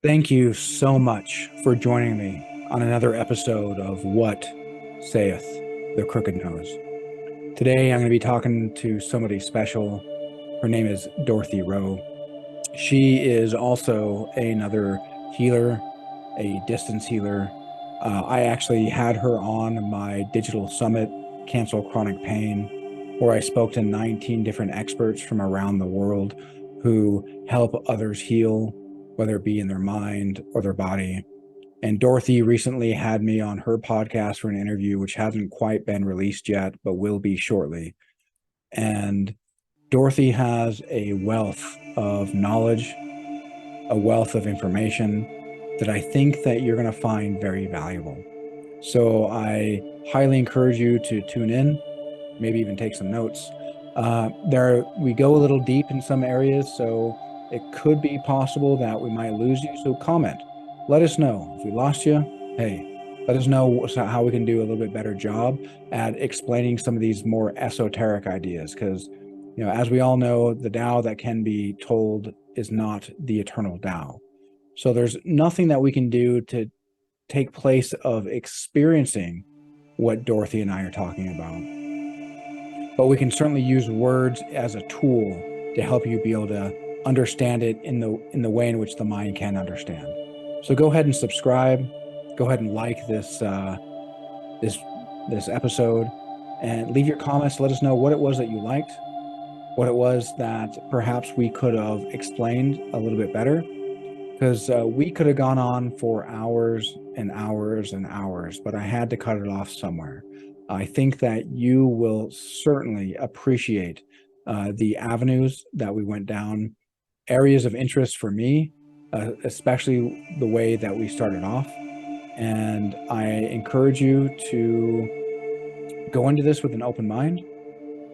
Thank you so much for joining me on another episode of What Sayeth the Crooked Nose. Today I'm going to be talking to somebody special. Her name is Dorothy Rowe. She is also another healer, a distance healer. I actually had her on my digital summit, Cancel Chronic Pain, where I spoke to 19 different experts from around the world who help others heal, whether it be in their mind or their body. And Dorothy recently had me on her podcast for an interview, which hasn't quite been released yet, but will be shortly. And Dorothy has a wealth of knowledge, a wealth of information that I think that you're going to find very valuable. So I highly encourage you to tune in, maybe even take some notes. We go a little deep in some areas, so it could be possible that we might lose you. So comment, let us know if we lost you. Hey, let us know how we can do a little bit better job at explaining some of these more esoteric ideas. Because, as we all know, the Tao that can be told is not the eternal Tao. So there's nothing that we can do to take place of experiencing what Dorothy and I are talking about. But we can certainly use words as a tool to help you be able to understand it in the way in which the mind can understand. So go ahead and subscribe. Go ahead and like this this episode, and leave your comments. Let us know what it was that you liked, what it was that perhaps we could have explained a little bit better, because we could have gone on for hours and hours and hours, but I had to cut it off somewhere. I think that you will certainly appreciate the avenues that we went down, areas of interest for me, especially the way that we started off. And I encourage you to go into this with an open mind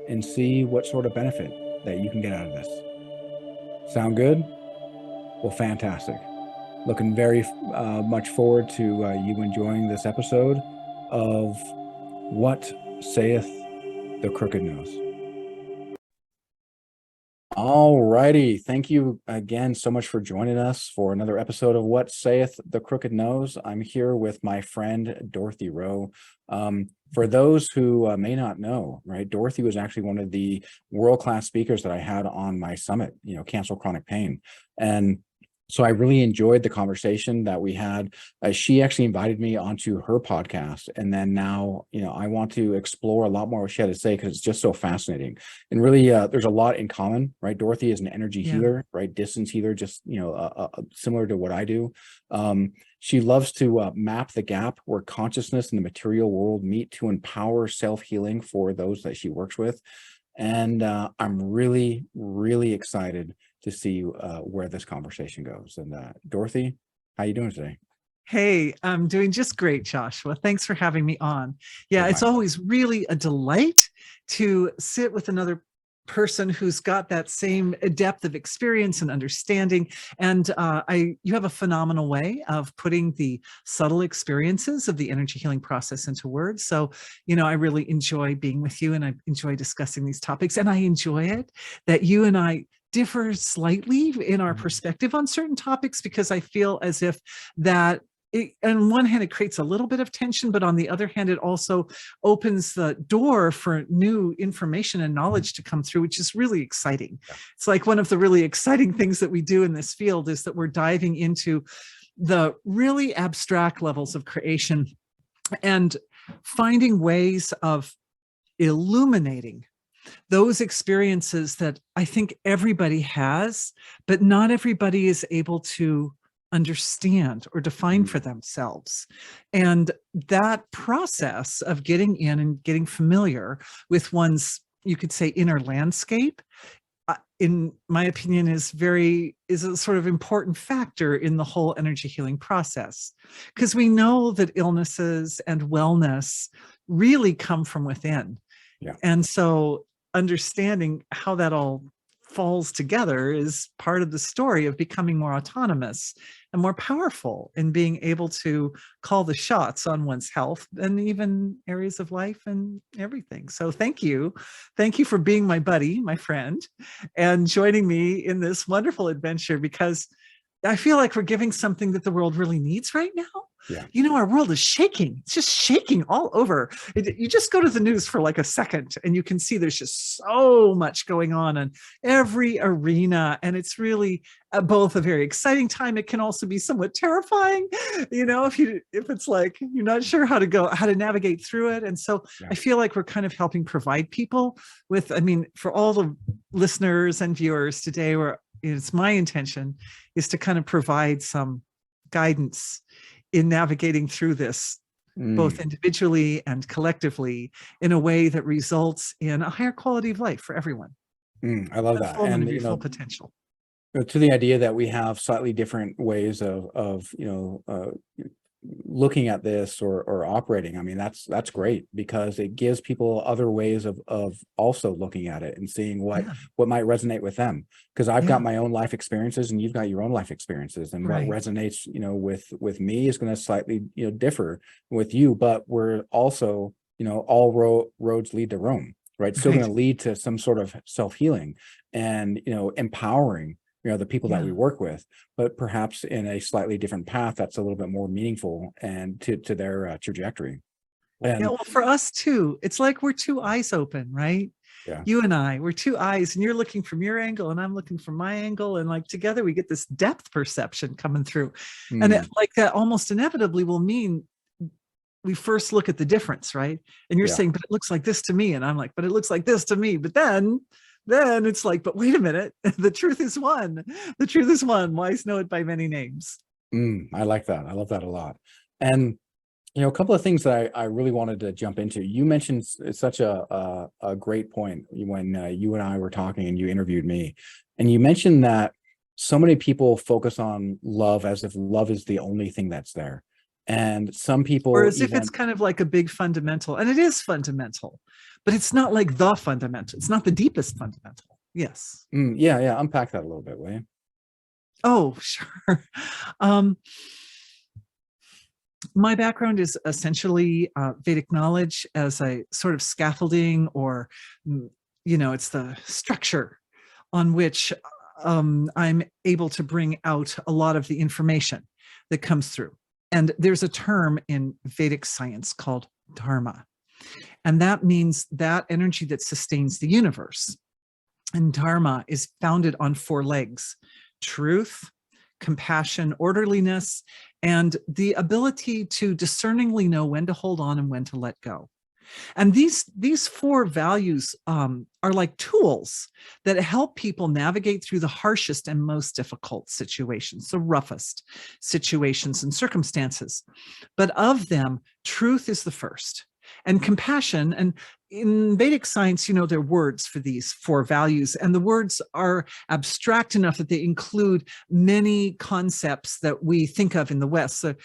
and see what sort of benefit that you can get out of this. Sound good? Well, fantastic. Looking very much forward to you enjoying this episode of What Sayeth the Crooked Nose. All righty. Thank you again so much for joining us for another episode of What Sayeth the Crooked Nose. I'm here with my friend Dorothy Rowe. For those who may not know, right, Dorothy was actually one of the world-class speakers that I had on my summit, Cancel Chronic Pain. And so I really enjoyed the conversation that we had. She actually invited me onto her podcast. And then now, I want to explore a lot more what she had to say because it's just so fascinating. And really, there's a lot in common, right? Dorothy is an energy healer, right? Distance healer, just, similar to what I do. She loves to map the gap where consciousness and the material world meet to empower self-healing for those that she works with. And I'm really, really excited to see where this conversation goes. And Dorothy, how you doing today? Hey, I'm doing just great, Joshua. Thanks for having me on. Yeah, it's always really a delight to sit with another person who's got that same depth of experience and understanding. And you have a phenomenal way of putting the subtle experiences of the energy healing process into words. So, I really enjoy being with you and I enjoy discussing these topics. And I enjoy it that you and I differ slightly in our perspective on certain topics, because I feel as if that on one hand, it creates a little bit of tension, but on the other hand, it also opens the door for new information and knowledge to come through, which is really exciting. Yeah. It's like one of the really exciting things that we do in this field is that we're diving into the really abstract levels of creation and finding ways of illuminating those experiences that I think everybody has, but not everybody is able to understand or define for themselves. And that process of getting in and getting familiar with one's, you could say, inner landscape, in my opinion, is a sort of important factor in the whole energy healing process. Because we know that illnesses and wellness really come from within. Yeah. And so understanding how that all falls together is part of the story of becoming more autonomous and more powerful in being able to call the shots on one's health and even areas of life and everything. So thank you. Thank you for being my buddy, my friend, and joining me in this wonderful adventure, because I feel like we're giving something that the world really needs right now. Yeah. Our world is shaking. It's just shaking all over. You just go to the news for like a second and you can see there's just so much going on in every arena. And it's really both a very exciting time. It can also be somewhat terrifying, if it's like you're not sure how to navigate through it. And so Yeah. I feel like we're kind of helping provide people with, for all the listeners and viewers today, it's my intention is to kind of provide some guidance in navigating through this, both individually and collectively, in a way that results in a higher quality of life for everyone. I love that. And, full potential. To the idea that we have slightly different ways of looking at this or operating. I mean, that's great, because it gives people other ways of also looking at it and seeing what might resonate with them. Because I've got my own life experiences and you've got your own life experiences, and what resonates, with me is going to slightly, differ with you, but we're also, all roads lead to Rome, right? Still going to lead to some sort of self-healing and, empowering the people that we work with, but perhaps in a slightly different path that's a little bit more meaningful and to their trajectory. And well, for us too, it's like we're two eyes open, right? You and I, we're two eyes, and you're looking from your angle and I'm looking from my angle, and like together we get this depth perception coming through. And like that almost inevitably will mean we first look at the difference, right? And you're saying, but it looks like this to me, and I'm like, but it looks like this to me. But then it's like, but wait a minute, the truth is one. The truth is one. Wise know it by many names. I like that. I love that a lot. And a couple of things that I really wanted to jump into. You mentioned such a great point when you and I were talking and you interviewed me, and you mentioned that so many people focus on love as if love is the only thing that's there. And some people, or as if it's kind of like a big fundamental, and it is fundamental, but it's not like the fundamental. It's not the deepest fundamental. Yes. Yeah. Unpack that a little bit, will you? Oh, sure. My background is essentially Vedic knowledge as a sort of scaffolding, or, it's the structure on which I'm able to bring out a lot of the information that comes through. And there's a term in Vedic science called dharma. And that means that energy that sustains the universe. And dharma is founded on 4 legs: truth, compassion, orderliness, and the ability to discerningly know when to hold on and when to let go. And these 4 values are like tools that help people navigate through the harshest and most difficult situations, the roughest situations and circumstances. But of them, truth is the first. And compassion, and in Vedic science, there are words for these 4 values, and the words are abstract enough that they include many concepts that we think of in the West. So,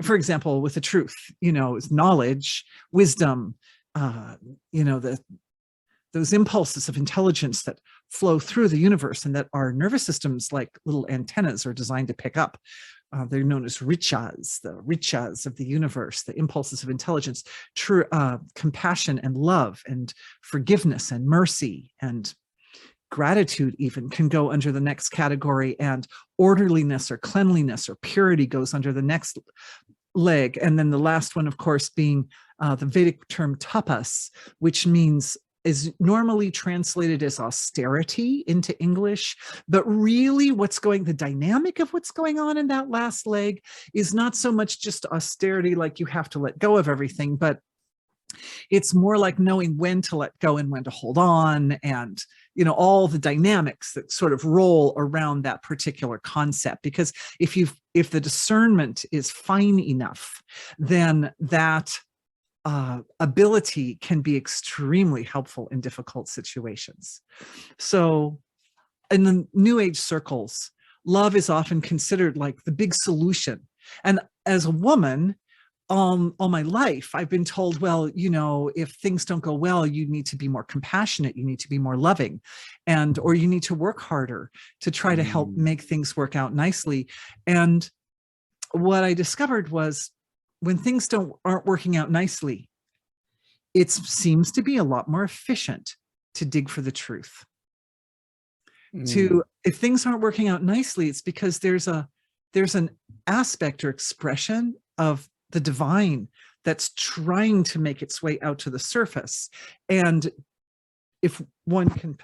for example, with the truth, is knowledge, wisdom, those impulses of intelligence that flow through the universe and that our nervous systems, like little antennas, are designed to pick up. They're known as richas, the richas of the universe, the impulses of intelligence. True compassion and love and forgiveness and mercy and gratitude even can go under the next category, and orderliness or cleanliness or purity goes under the next leg. And then the last one, of course, being the Vedic term tapas, which is normally translated as austerity into English, but really the dynamic of what's going on in that last leg is not so much just austerity, like you have to let go of everything, but it's more like knowing when to let go and when to hold on, and all the dynamics that sort of roll around that particular concept. Because if the discernment is fine enough, then that ability can be extremely helpful in difficult situations. So in the New Age circles, love is often considered like the big solution. And as a woman, all my life, I've been told, well, if things don't go well, you need to be more compassionate, you need to be more loving, or you need to work harder to try to help make things work out nicely. And what I discovered was, when things aren't working out nicely, it seems to be a lot more efficient to dig for the truth. Mm. if things aren't working out nicely, it's because there's an aspect or expression of the divine that's trying to make its way out to the surface. And if one can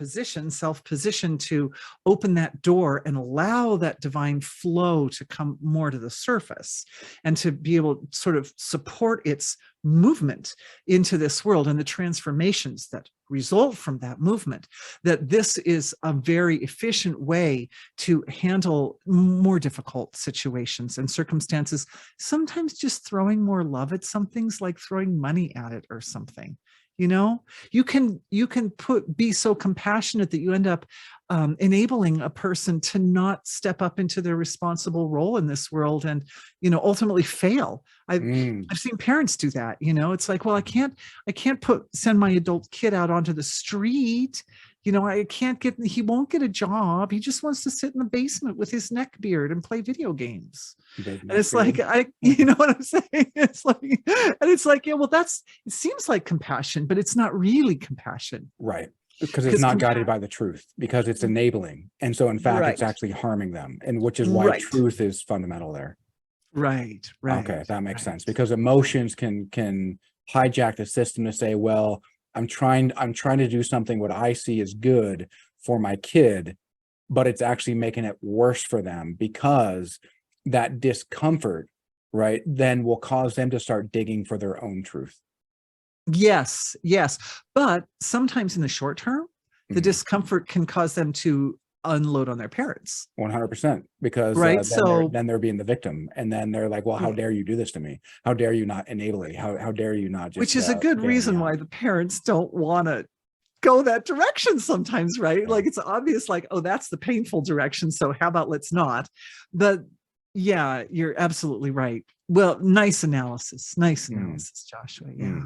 self-position to open that door and allow that divine flow to come more to the surface and to be able to sort of support its movement into this world and the transformations that result from that movement, that this is a very efficient way to handle more difficult situations and circumstances. Sometimes just throwing more love at something's like throwing money at it or something. You can be so compassionate that you end up enabling a person to not step up into their responsible role in this world and ultimately fail. I've seen parents do that. It's like, well, I can't send my adult kid out onto the street. He won't get a job. He just wants to sit in the basement with his neck beard and play video games. And it's like, you know what I'm saying? It's like, yeah, well, it seems like compassion, but it's not really compassion. Right. Because it's not guided by the truth, because it's enabling. And so in fact, it's actually harming them. And which is why truth is fundamental there. Right. Okay, that makes sense, because emotions can hijack the system to say, well, I'm trying to do something what I see as good for my kid, but it's actually making it worse for them, because that discomfort, right, then will cause them to start digging for their own truth. Yes. But sometimes in the short term, the discomfort can cause them to unload on their parents. 100%, because then they're being the victim, and then they're like, well, how dare you do this to me? How dare you not enable it? How dare you not just, which is a good reason why the parents don't want to go that direction sometimes, right? Yeah. Like, it's obvious, like, oh, that's the painful direction, so how about let's not? But yeah, you're absolutely right. Well, nice analysis, Joshua. Yeah.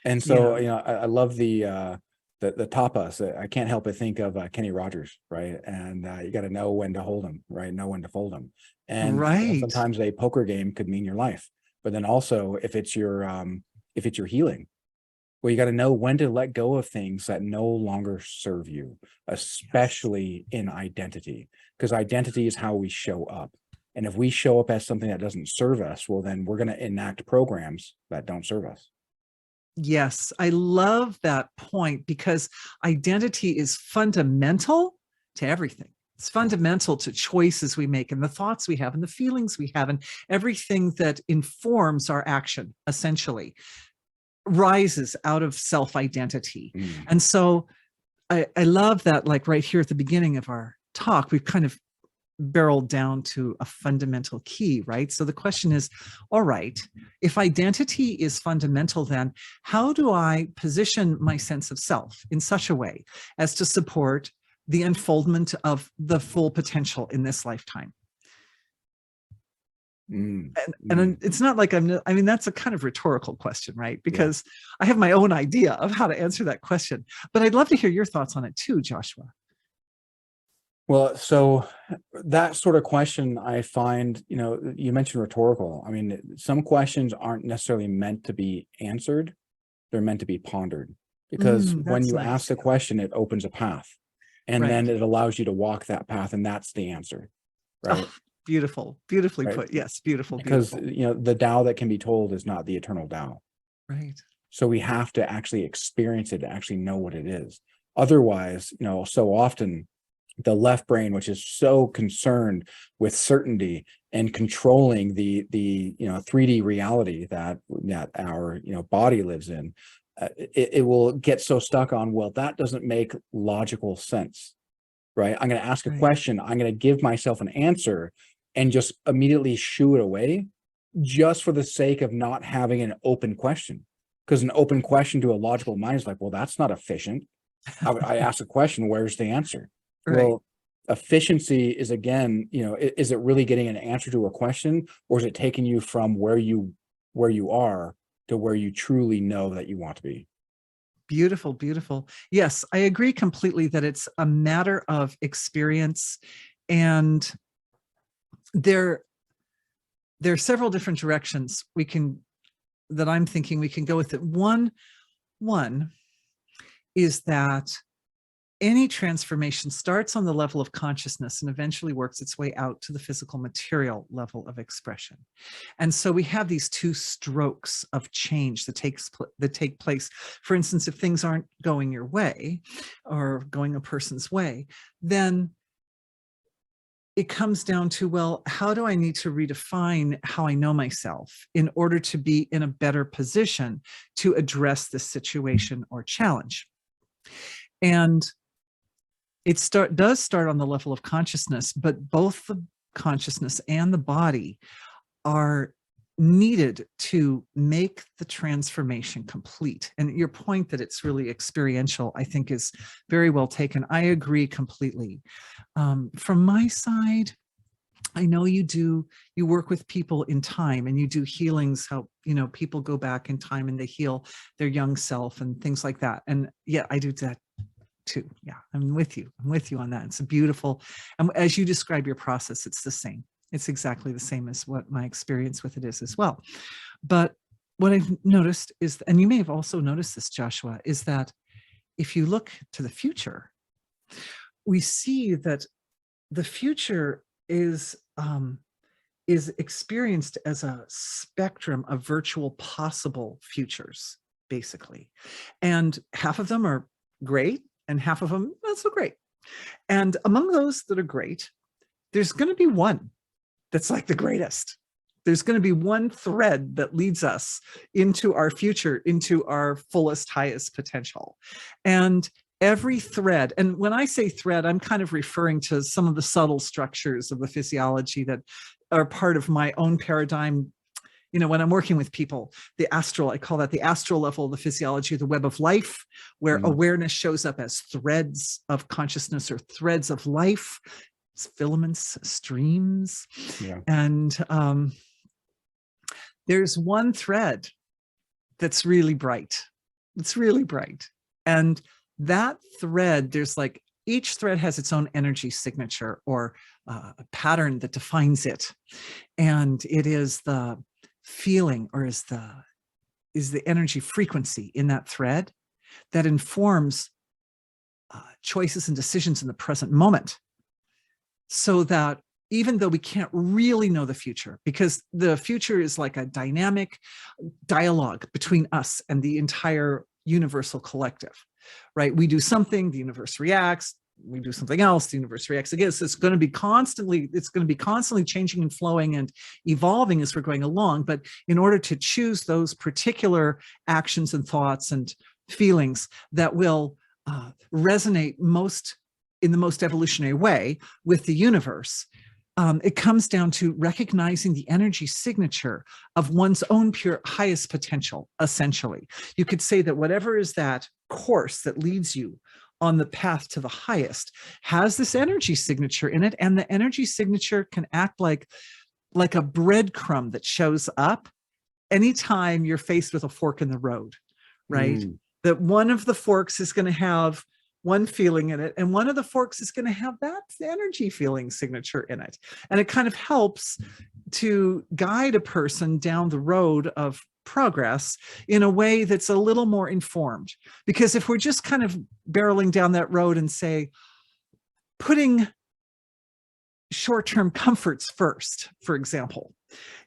And so, I love the tapas. I can't help but think of Kenny Rogers, right? And you got to know when to hold him, right? Know when to fold him. And sometimes a poker game could mean your life. But then also, if it's your healing, well, you got to know when to let go of things that no longer serve you, especially in identity, because identity is how we show up. And if we show up as something that doesn't serve us, well, then we're going to enact programs that don't serve us. Yes, I love that point, because identity is fundamental to everything. It's fundamental to choices we make and the thoughts we have and the feelings we have, and everything that informs our action essentially rises out of self-identity. And so I love that, like right here at the beginning of our talk, we've kind of barreled down to a fundamental key, right? So the question is, all right, if identity is fundamental, then how do I position my sense of self in such a way as to support the unfoldment of the full potential in this lifetime? And it's not like that's a kind of rhetorical question, right? Because I have my own idea of how to answer that question, but I'd love to hear your thoughts on it too, Joshua. Well, so that sort of question, I find, you mentioned rhetorical. I mean, some questions aren't necessarily meant to be answered. They're meant to be pondered, because when you ask the question, it opens a path, and then it allows you to walk that path. And that's the answer. Right. Oh, beautifully put. Yes. Beautiful. Because, the Tao that can be told is not the eternal Tao. Right. So we have to actually experience it to actually know what it is. Otherwise, so often, the left brain, which is so concerned with certainty and controlling the 3D reality that our body lives in, it will get so stuck on, well, that doesn't make logical sense, right? I'm going to ask a question, I'm going to give myself an answer, and just immediately shoo it away, just for the sake of not having an open question. Because an open question to a logical mind is like, well, that's not efficient. I ask a question, where's the answer? Well, efficiency is, again, is it really getting an answer to a question, or is it taking you from where you are to where you truly know that you want to be? Beautiful. Yes, I agree completely that it's a matter of experience, and there are several different directions that I'm thinking we can go with it. One is that any transformation starts on the level of consciousness and eventually works its way out to the physical material level of expression. And so we have these two strokes of change that take place. For instance, if things aren't going your way or going a person's way, then it comes down to, well, how do I need to redefine how I know myself in order to be in a better position to address this situation or challenge? And it does start on the level of consciousness, but both the consciousness and the body are needed to make the transformation complete. And your point that it's really experiential, I think, is very well taken. I agree completely. From my side, I know you work with people in time and you do healings, how, people go back in time and they heal their young self and things like that. And yeah, I do that too. Yeah, I'm with you on that. It's a beautiful, and as you describe your process, it's the same. It's exactly the same as what my experience with it is as well. But what I've noticed is, and you may have also noticed this, Joshua, is that if you look to the future, we see that the future is experienced as a spectrum of virtual possible futures, basically. And half of them are great, and half of them not so great. And among those that are great, there's going to be one that's like the greatest. There's going to be one thread that leads us into our future, into our fullest, highest potential. And every thread, and when I say thread, I'm kind of referring to some of the subtle structures of the physiology that are part of my own paradigm. When I'm working with people, I call that the astral level of the physiology, the web of life, where awareness shows up as threads of consciousness or threads of life, filaments, streams. Yeah. And there's one thread that's really bright. It's really bright. And that thread, each thread has its own energy signature or a pattern that defines it. And it is the feeling, or is the energy frequency in that thread that informs choices and decisions in the present moment. So that even though we can't really know the future, because the future is like a dynamic dialogue between us and the entire universal collective, right? We do something, the universe reacts. We do something else, the universe reacts again. So it's going to be constantly changing and flowing and evolving as we're going along. But in order to choose those particular actions and thoughts and feelings that will resonate in the most evolutionary way with the universe, it comes down to recognizing the energy signature of one's own pure highest potential, essentially. You could say that whatever is that course that leads you on the path to the highest has this energy signature in it, and the energy signature can act like a breadcrumb that shows up anytime you're faced with a fork in the road, right? That one of the forks is going to have one feeling in it, and one of the forks is going to have that energy feeling signature in it. And it kind of helps to guide a person down the road of progress in a way that's a little more informed. Because if we're just kind of barreling down that road and say, putting short-term comforts first, for example,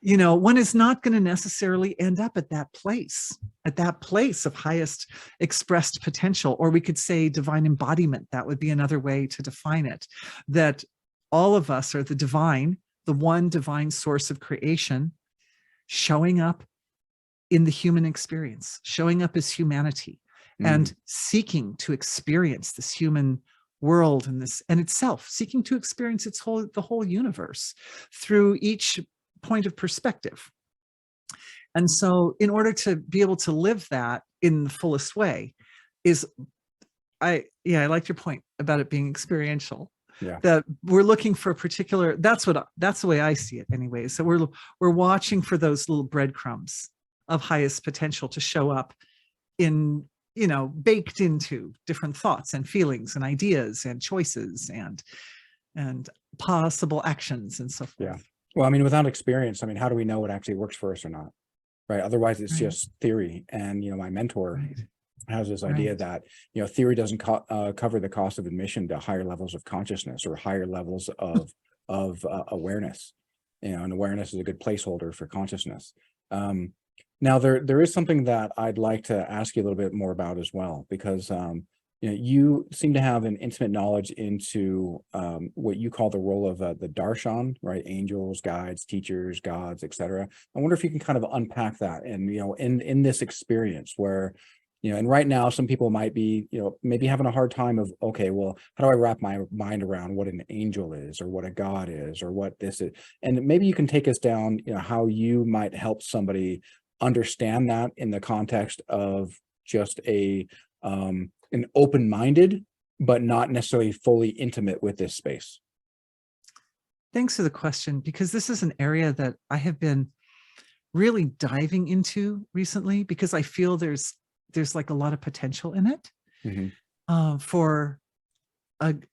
one is not going to necessarily end up at that place of highest expressed potential. Or we could say divine embodiment. That would be another way to define it, that all of us are the divine, the one divine source of creation, showing up in the human experience, showing up as humanity, and seeking to experience this human world and itself, seeking to experience the whole universe through each point of perspective. And so in order to be able to live that in the fullest way I like your point about it being experiential. Yeah. That we're looking for a particular, that's the way I see it anyway. So we're watching for those little breadcrumbs of highest potential to show up in, baked into different thoughts and feelings and ideas and choices and possible actions and so forth. Yeah. Well, without experience, how do we know what actually works for us or not? Right. Otherwise it's just theory. And, my mentor, has this idea Right. that, theory doesn't cover the cost of admission to higher levels of consciousness or higher levels of awareness. And awareness is a good placeholder for consciousness. Now, there is something that I'd like to ask you a little bit more about as well, because you seem to have an intimate knowledge into what you call the role of the darshan, right? Angels, guides, teachers, gods, etc. I wonder if you can kind of unpack that, and in this experience where, and right now some people might be, maybe having a hard time of, okay, well, how do I wrap my mind around what an angel is, or what a god is, or what this is? And maybe you can take us down, how you might help somebody understand that in the context of just an open-minded, but not necessarily fully intimate with this space. Thanks for the question, because this is an area that I have been really diving into recently, because I feel there's like a lot of potential in it for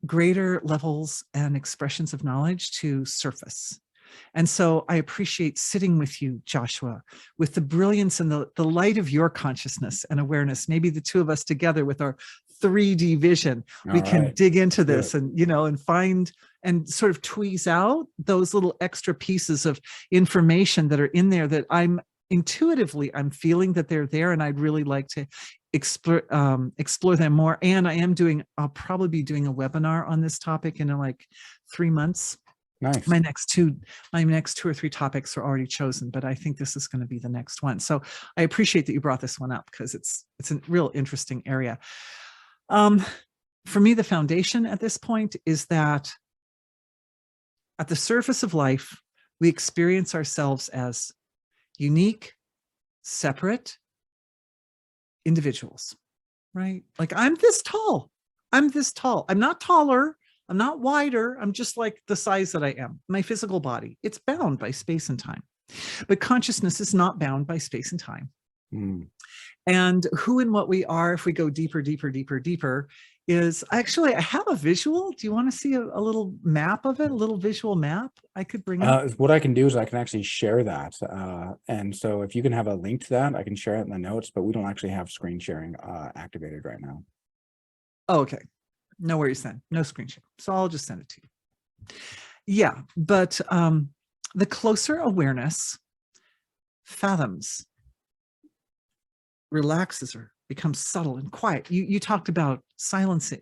greater levels and expressions of knowledge to surface. And so I appreciate sitting with you, Joshua, with the brilliance and the light of your consciousness and awareness. Maybe the two of us together with our 3D vision, we can dig into this and, and find and sort of tweeze out those little extra pieces of information that are in there that I'm feeling that they're there, and I'd really like to explore them more. And I'll probably be doing a webinar on this topic in like 3 months. Nice. My next two or three topics are already chosen, but I think this is going to be the next one. So I appreciate that you brought this one up, because it's a real interesting area. For me, the foundation at this point is that at the surface of life, we experience ourselves as unique, separate individuals, right? Like, I'm this tall. I'm not taller. I'm not wider. I'm just like the size that I am. My physical body, it's bound by space and time. But consciousness is not bound by space and time. And who and what we are, if we go deeper, is actually, I have a visual. Do you want to see a little map of it, a little visual map I could bring up? What I can do is I can actually share that. And so if you can have a link to that, I can share it in the notes, but we don't actually have screen sharing activated right now. Oh, okay. No worries then. No screen share. So I'll just send it to you. Yeah, but the closer awareness fathoms, relaxes, or becomes subtle and quiet. You talked about silencing,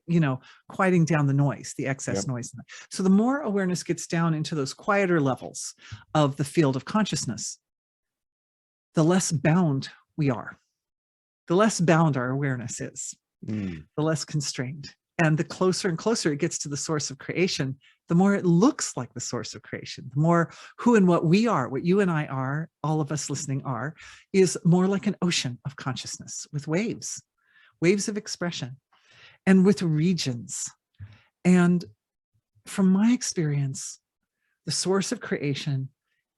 quieting down the noise, the excess noise. So the more awareness gets down into those quieter levels of the field of consciousness, the less bound we are. The less bound our awareness is, the less constrained. And the closer and closer it gets to the source of creation, the more it looks like the source of creation, the more who and what we are, what you and I are, all of us listening are, is more like an ocean of consciousness with waves of expression, and with regions. And from my experience, the source of creation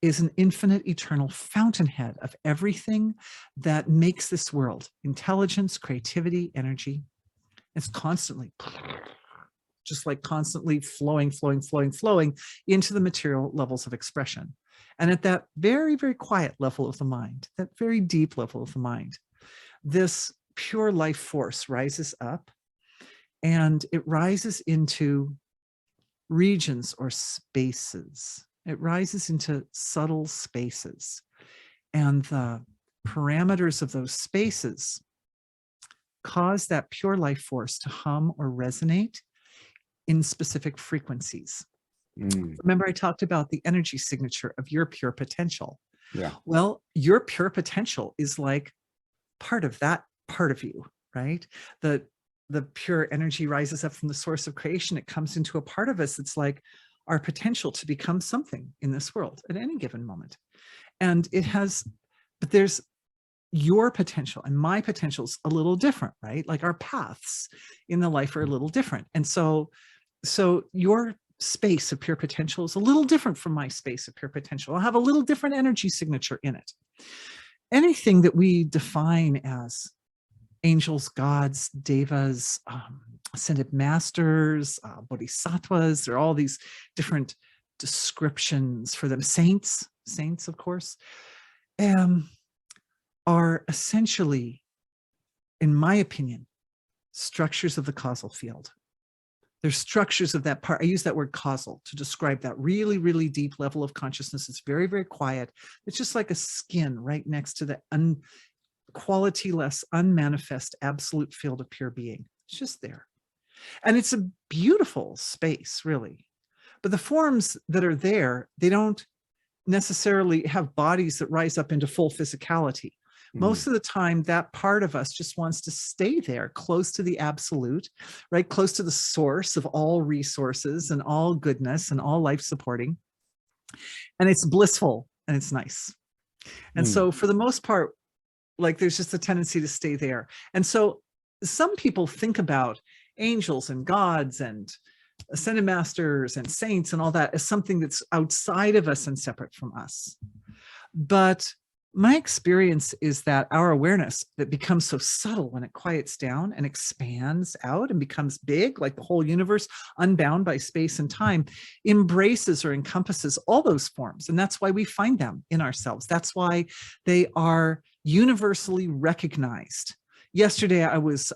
is an infinite, eternal fountainhead of everything that makes this world: intelligence, creativity, energy. It's constantly, just like constantly flowing into the material levels of expression. And at that very, very quiet level of the mind, that very deep level of the mind, this pure life force rises up, and it rises into regions or spaces. It rises into subtle spaces. And the parameters of those spaces cause that pure life force to hum or resonate in specific frequencies. Remember, I talked about the energy signature of your pure potential. Yeah. Well, your pure potential is like part of that part of you, right? The pure energy rises up from the source of creation. It comes into a part of us. It's like our potential to become something in this world at any given moment. And it has, but there's your potential and my potential is a little different, right? Like our paths in the life are a little different. And so your space of pure potential is a little different from my space of pure potential. I'll have a little different energy signature in it. Anything that we define as angels, gods, devas, ascended masters, bodhisattvas, there are all these different descriptions for them. Saints, of course, are essentially in my opinion, structures of the causal field. There's structures of that part. I use that word causal to describe that really, really deep level of consciousness. It's very, very quiet. It's just like a skin right next to the qualityless, unmanifest, absolute field of pure being. It's just there. And it's a beautiful space, really. But the forms that are there, they don't necessarily have bodies that rise up into full physicality. Most of the time, that part of us just wants to stay there, close to the absolute, right? Close to the source of all resources and all goodness and all life supporting. And it's blissful and it's nice. And so for the most part, like there's just a tendency to stay there. And so some people think about angels and gods and ascended masters and saints and all that as something that's outside of us and separate from us. But my experience is that our awareness that becomes so subtle when it quiets down and expands out and becomes big, like the whole universe, unbound by space and time, embraces or encompasses all those forms. And that's why we find them in ourselves. That's why they are universally recognized. Yesterday, I was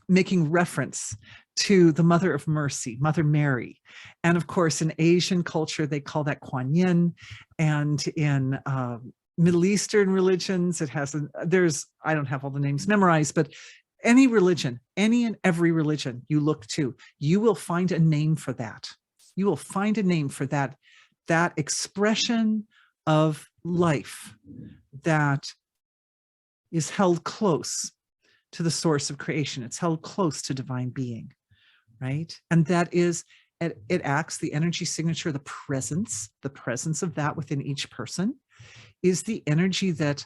making reference to the Mother of Mercy, Mother Mary. And of course, in Asian culture, they call that Kuan Yin. And in Middle Eastern religions, it has, I don't have all the names memorized, but any religion, any and every religion you look to, you will find a name for that. You will find a name for that expression of life that is held close to the source of creation. It's held close to divine being, right? And that is, it acts, the energy signature, the presence of that within each person is the energy that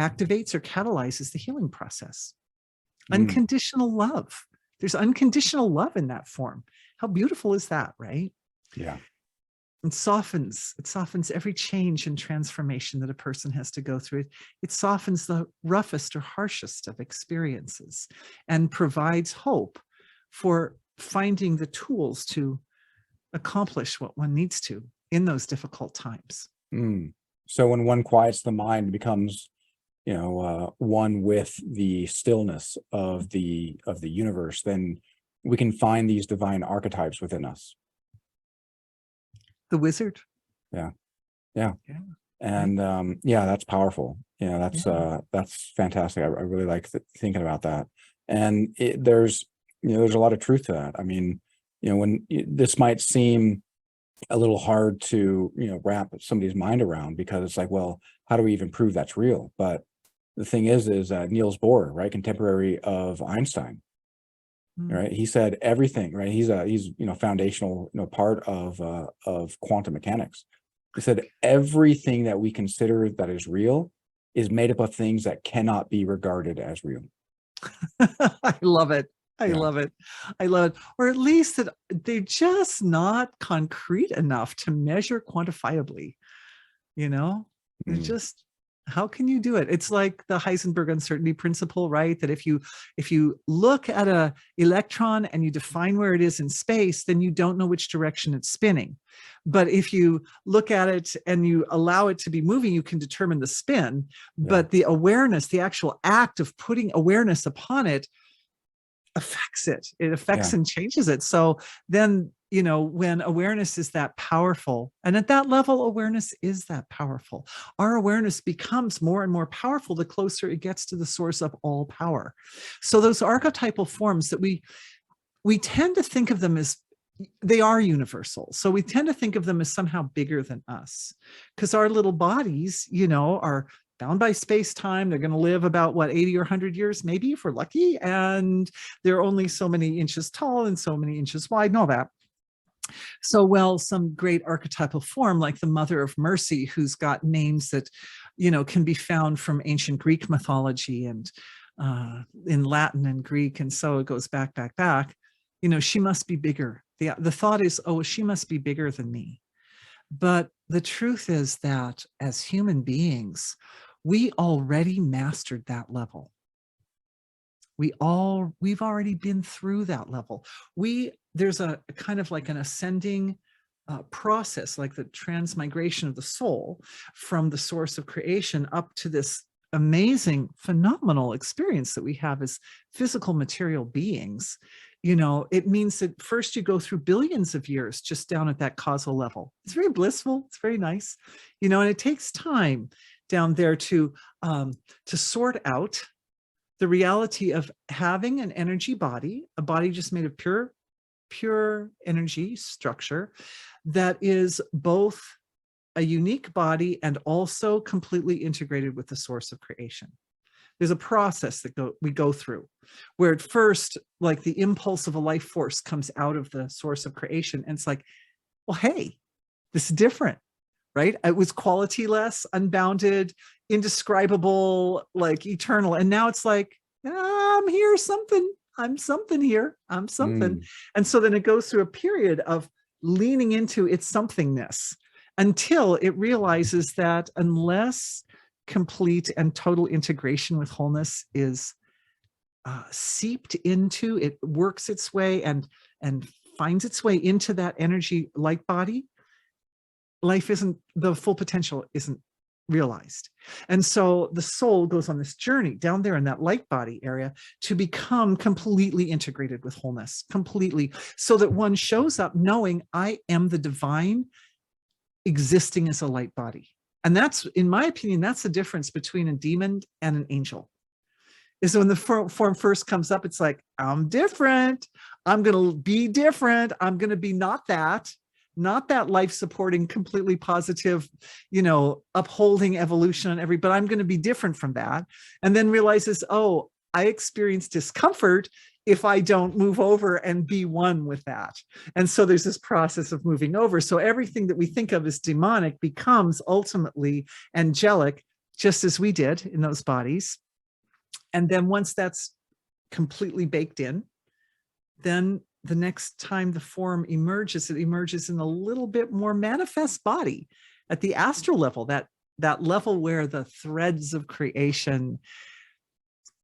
activates or catalyzes the healing process. Unconditional love. There's unconditional love in that form. How beautiful is that, right? Yeah. It softens every change and transformation that a person has to go through. It softens the roughest or harshest of experiences and provides hope for finding the tools to accomplish what one needs to in those difficult times. So when one quiets the mind, becomes, one with the stillness of the universe, then we can find these divine archetypes within us. The wizard. Yeah. And that's powerful. That's fantastic. I really like thinking about that. And there's a lot of truth to that. I mean, when this might seem a little hard to wrap somebody's mind around, because it's like, well, how do we even prove that's real? But the thing is Niels Bohr, right, contemporary of Einstein, right? He said everything, right? He's foundational part of quantum mechanics. He said everything that we consider that is real is made up of things that cannot be regarded as real. I love it. I love it. Or at least that they're just not concrete enough to measure quantifiably. They're just, how can you do it? It's like the Heisenberg uncertainty principle, right? That if you look at a electron and you define where it is in space, then you don't know which direction it's spinning. But if you look at it and you allow it to be moving, you can determine the spin. But the awareness, the actual act of putting awareness upon it, affects it. It affects and changes it. So then, when awareness is that powerful, and at that level, awareness is that powerful. Our awareness becomes more and more powerful the closer it gets to the source of all power. So those archetypal forms that we tend to think of them as, they are universal. So we tend to think of them as somehow bigger than us, because our little bodies, are bound by space-time. They're going to live about 80 or 100 years, maybe, if we're lucky. And they're only so many inches tall and so many inches wide and all that. So, some great archetypal form like the Mother of Mercy, who's got names that, can be found from ancient Greek mythology and in Latin and Greek. And so it goes back. She must be bigger. The thought is, oh, she must be bigger than me. But the truth is that as human beings, we already mastered that level. We've already been through that level. There's a kind of like an ascending process, like the transmigration of the soul from the source of creation up to this amazing, phenomenal experience that we have as physical material beings, it means that first you go through billions of years just down at that causal level. It's very blissful. It's very nice, and it takes time down there to sort out the reality of having an energy body, a body just made of pure energy structure that is both a unique body and also completely integrated with the source of creation. There's a process that we go through where at first, like the impulse of a life force comes out of the source of creation. And it's like, well, hey, this is different, right? It was quality-less, unbounded, indescribable, like eternal. And now it's like, I'm here, something. I'm something here. I'm something. And so then it goes through a period of leaning into its somethingness until it realizes that unless complete and total integration with wholeness is seeped into, it works its way and finds its way into that energy light body, life isn't, the full potential isn't realized. And so the soul goes on this journey down there in that light body area to become completely integrated with wholeness, completely, so that one shows up knowing I am the divine existing as a light body. And that's, in my opinion, that's the difference between a demon and an angel. Is when the form first comes up, it's like, I'm different. I'm going to be different. I'm going to be not that life supporting, completely positive, upholding evolution and but I'm going to be different from that. And then realizes, oh, I experience discomfort if I don't move over and be one with that. And so there's this process of moving over. So everything that we think of as demonic becomes ultimately angelic, just as we did in those bodies. And then once that's completely baked in, then the next time the form emerges, it emerges in a little bit more manifest body at the astral level, that level where the threads of creation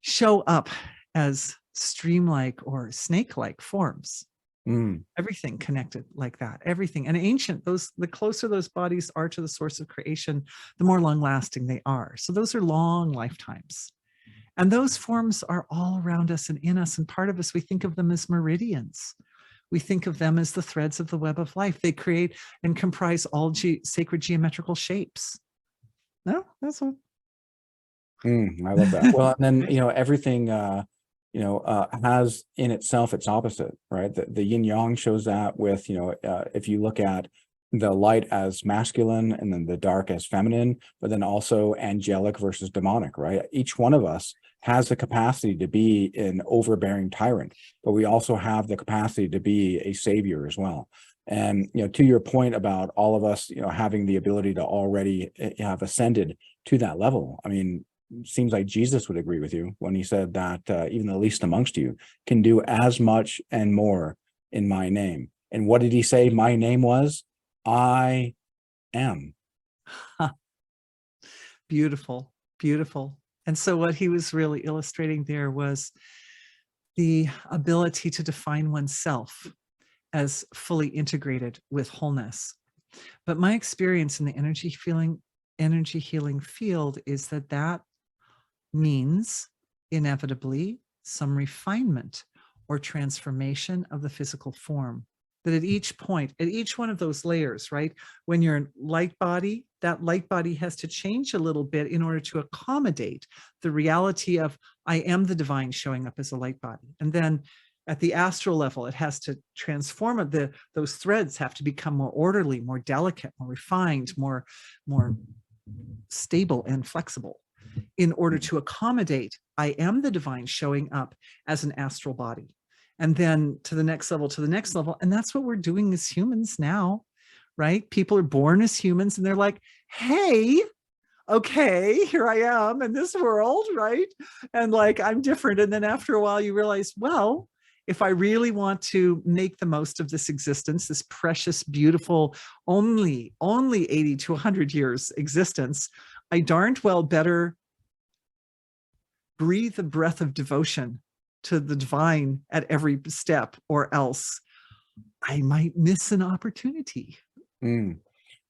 show up as stream-like or snake-like forms. Everything connected like that, everything. And ancient, the closer those bodies are to the source of creation, the more long-lasting they are. So those are long lifetimes. And those forms are all around us and in us. And part of us, we think of them as meridians. We think of them as the threads of the web of life. They create and comprise all sacred geometrical shapes. No, that's all. I love that. Well, and then, everything, has in itself its opposite, right? The yin yang shows that with, if you look at the light as masculine and then the dark as feminine, but then also angelic versus demonic, right? Each one of us has the capacity to be an overbearing tyrant, but we also have the capacity to be a savior as well. And, to your point about all of us, having the ability to already have ascended to that level. I mean, seems like Jesus would agree with you when he said that even the least amongst you can do as much and more in my name. And what did he say my name was? I am. Beautiful, beautiful. And so what he was really illustrating there was the ability to define oneself as fully integrated with wholeness. But my experience in the energy healing field is that means inevitably some refinement or transformation of the physical form. That at each point, at each one of those layers, right? When you're in light body, that light body has to change a little bit in order to accommodate the reality of I am the divine showing up as a light body. And then at the astral level, it has to transform. Those threads have to become more orderly, more delicate, more refined, more stable and flexible in order to accommodate I am the divine showing up as an astral body. And then to the next level. And that's what we're doing as humans now, right? People are born as humans and they're like, hey, okay, here I am in this world, right? And like, I'm different. And then after a while you realize, well, if I really want to make the most of this existence, this precious, beautiful, only 80 to 100 years existence, I darned well better breathe a breath of devotion to the divine at every step, or else I might miss an opportunity.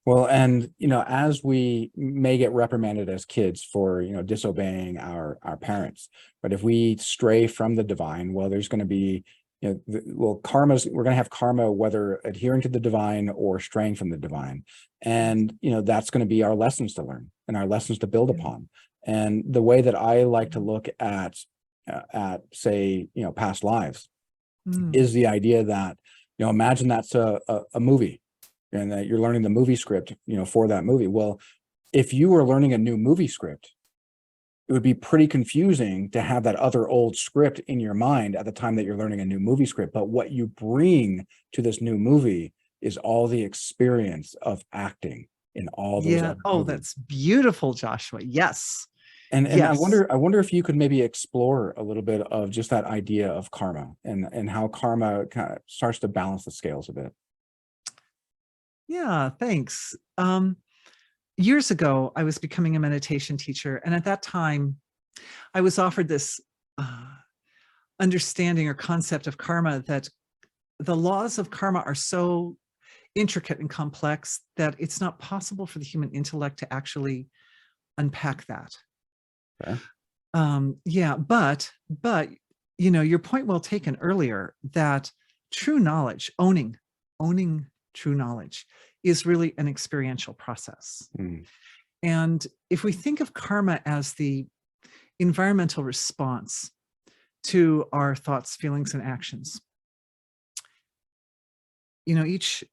Well, and as we may get reprimanded as kids for disobeying our parents, but if we stray from the divine, well, there's going to be we're going to have karma whether adhering to the divine or straying from the divine, and that's going to be our lessons to learn and our lessons to build upon. And the way that I like to look at say past lives is the idea that imagine that's a movie, and that you're learning the movie script, for that movie. Well, if you were learning a new movie script, it would be pretty confusing to have that other old script in your mind at the time that you're learning a new movie script. But what you bring to this new movie is all the experience of acting in all those other Oh, movies. that's beautiful, Joshua. Yes. And Yes. I wonder if you could maybe explore a little bit of just that idea of karma and how karma kind of starts to balance the scales a bit. Yeah, thanks. Years ago, I was becoming a meditation teacher. And at that time, I was offered this understanding or concept of karma, that the laws of karma are so intricate and complex that it's not possible for the human intellect to actually unpack that. Okay. Yeah, but your point well taken earlier, that true knowledge, owning true knowledge, is really an experiential process. And if we think of karma as the environmental response to our thoughts, feelings, and actions, each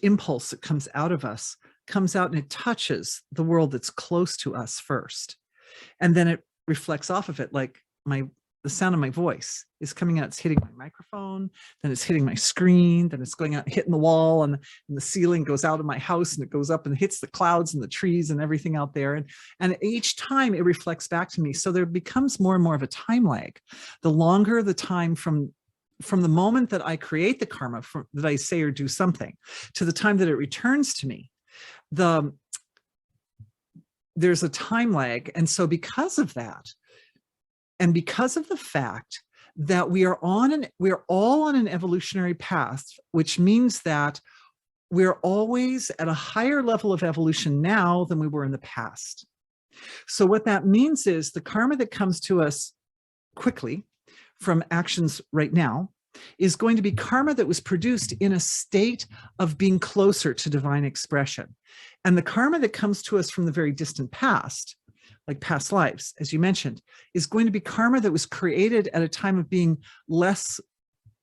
impulse that comes out of us comes out and it touches the world that's close to us first. And then it reflects off of it, like the sound of my voice is coming out, it's hitting my microphone, then it's hitting my screen, then it's going out, hitting the wall, and the ceiling goes out of my house, and it goes up and hits the clouds and the trees and everything out there. And each time it reflects back to me. So there becomes more and more of a time lag. The longer the time from the moment that I create the karma, that I say or do something, to the time that it returns to me, there's a time lag. And so because of that, and because of the fact that we're all on an evolutionary path, which means that we're always at a higher level of evolution now than we were in the past. So what that means is the karma that comes to us quickly from actions right now is going to be karma that was produced in a state of being closer to divine expression. And the karma that comes to us from the very distant past, like past lives, as you mentioned, is going to be karma that was created at a time of being less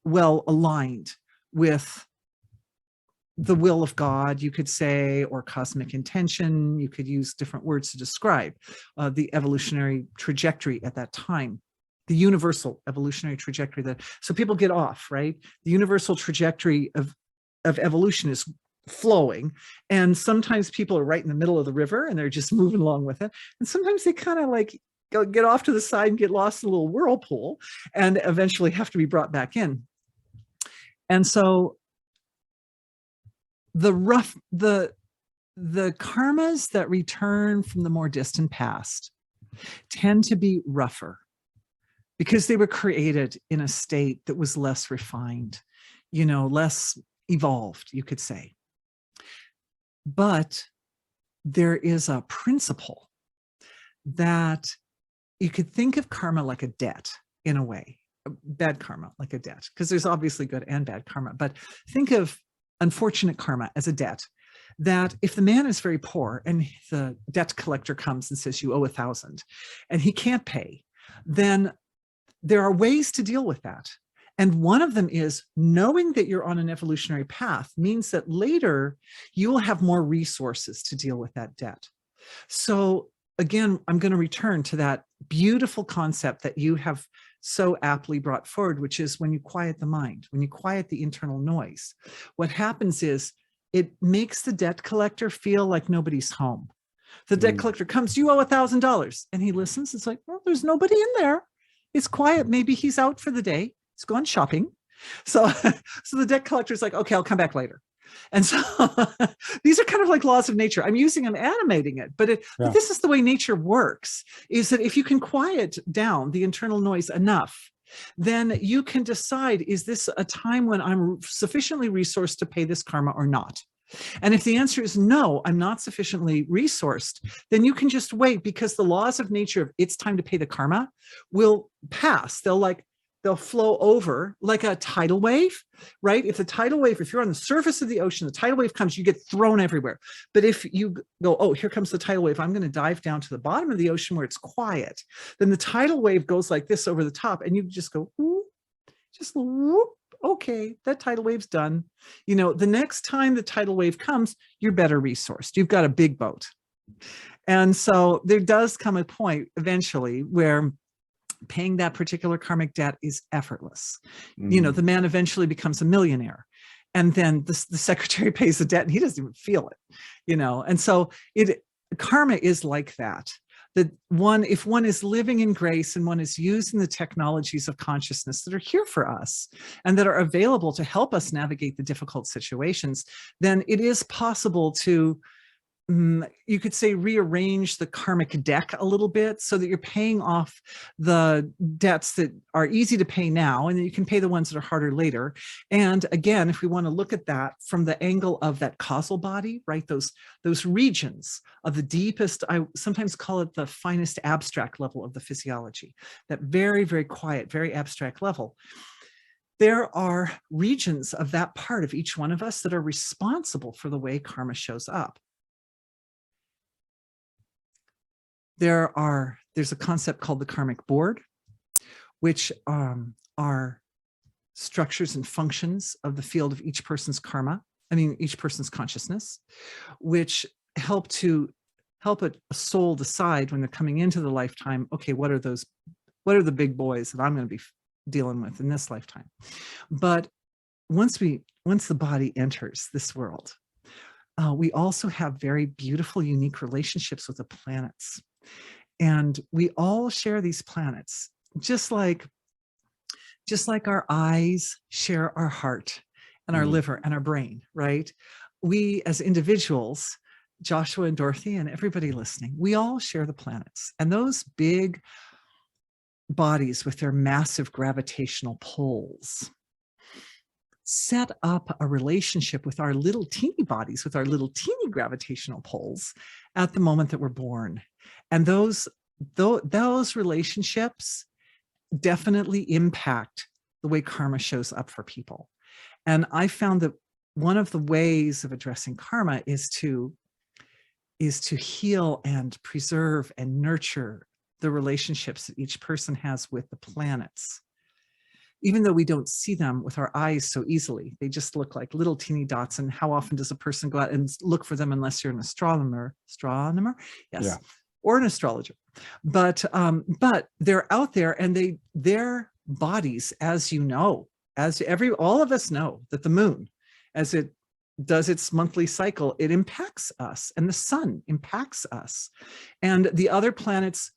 well aligned with the will of God, you could say, or cosmic intention. You could use different words to describe the evolutionary trajectory at that time, the universal evolutionary trajectory. So people get off, right? The universal trajectory of evolution is flowing, and sometimes people are right in the middle of the river and they're just moving along with it, and sometimes they kind of like get off to the side and get lost in a little whirlpool and eventually have to be brought back in. And so the karmas that return from the more distant past tend to be rougher because they were created in a state that was less refined, less evolved, you could say. But there is a principle that you could think of karma like a debt in a way, bad karma like a debt, because there's obviously good and bad karma. But think of unfortunate karma as a debt, that if the man is very poor and the debt collector comes and says, you owe 1,000, and he can't pay, then there are ways to deal with that. And one of them is knowing that you're on an evolutionary path means that later you will have more resources to deal with that debt. So again, I'm going to return to that beautiful concept that you have so aptly brought forward, which is when you quiet the mind, when you quiet the internal noise, what happens is it makes the debt collector feel like nobody's home. The debt collector comes, you owe $1,000. And he listens. It's like, well, there's nobody in there. It's quiet. Maybe he's out for the day. He's gone shopping. So the debt collector is like, okay, I'll come back later. And so these are kind of like laws of nature. I'm using them, animating it, but this is the way nature works, is that if you can quiet down the internal noise enough, then you can decide, is this a time when I'm sufficiently resourced to pay this karma or not? And if the answer is no, I'm not sufficiently resourced, then you can just wait, because the laws of nature of it's time to pay the karma will pass. They'll flow over like a tidal wave, right? If you're on the surface of the ocean, the tidal wave comes, you get thrown everywhere. But if you go, oh, here comes the tidal wave, I'm going to dive down to the bottom of the ocean where it's quiet, then the tidal wave goes like this over the top, and you just go, whoop, just whoop. Okay, that tidal wave's done. The next time the tidal wave comes, you're better resourced. You've got a big boat. And so there does come a point eventually where paying that particular karmic debt is effortless. The man eventually becomes a millionaire, and then the secretary pays the debt and he doesn't even feel it, and so karma is like that. If one is living in grace and one is using the technologies of consciousness that are here for us and that are available to help us navigate the difficult situations, then it is possible to, you could say, rearrange the karmic deck a little bit so that you're paying off the debts that are easy to pay now, and then you can pay the ones that are harder later. And again, if we want to look at that from the angle of that causal body, right, those regions of the deepest, I sometimes call it the finest abstract level of the physiology, that very, very quiet, very abstract level. There are regions of that part of each one of us that are responsible for the way karma shows up. There's a concept called the karmic board, which are structures and functions of the field of each person's each person's consciousness, which help a soul decide when they're coming into the lifetime, okay, what are the big boys that I'm going to be dealing with in this lifetime? But once the body enters this world, we also have very beautiful, unique relationships with the planets. And we all share these planets, just like our eyes share our heart and our liver and our brain, right? We as individuals, Joshua and Dorothy and everybody listening, we all share the planets. And those big bodies with their massive gravitational pulls set up a relationship with our little teeny bodies, with our little teeny gravitational pulls at the moment that we're born. And those relationships definitely impact the way karma shows up for people. And I found that one of the ways of addressing karma is to heal and preserve and nurture the relationships that each person has with the planets. Even though we don't see them with our eyes so easily, they just look like little teeny dots. And how often does a person go out and look for them unless you're an astronomer? Yes. Yeah. Or an astrologer. But they're out there, and their bodies, all of us know that the moon, as it does its monthly cycle, it impacts us, and the sun impacts us. And the other planets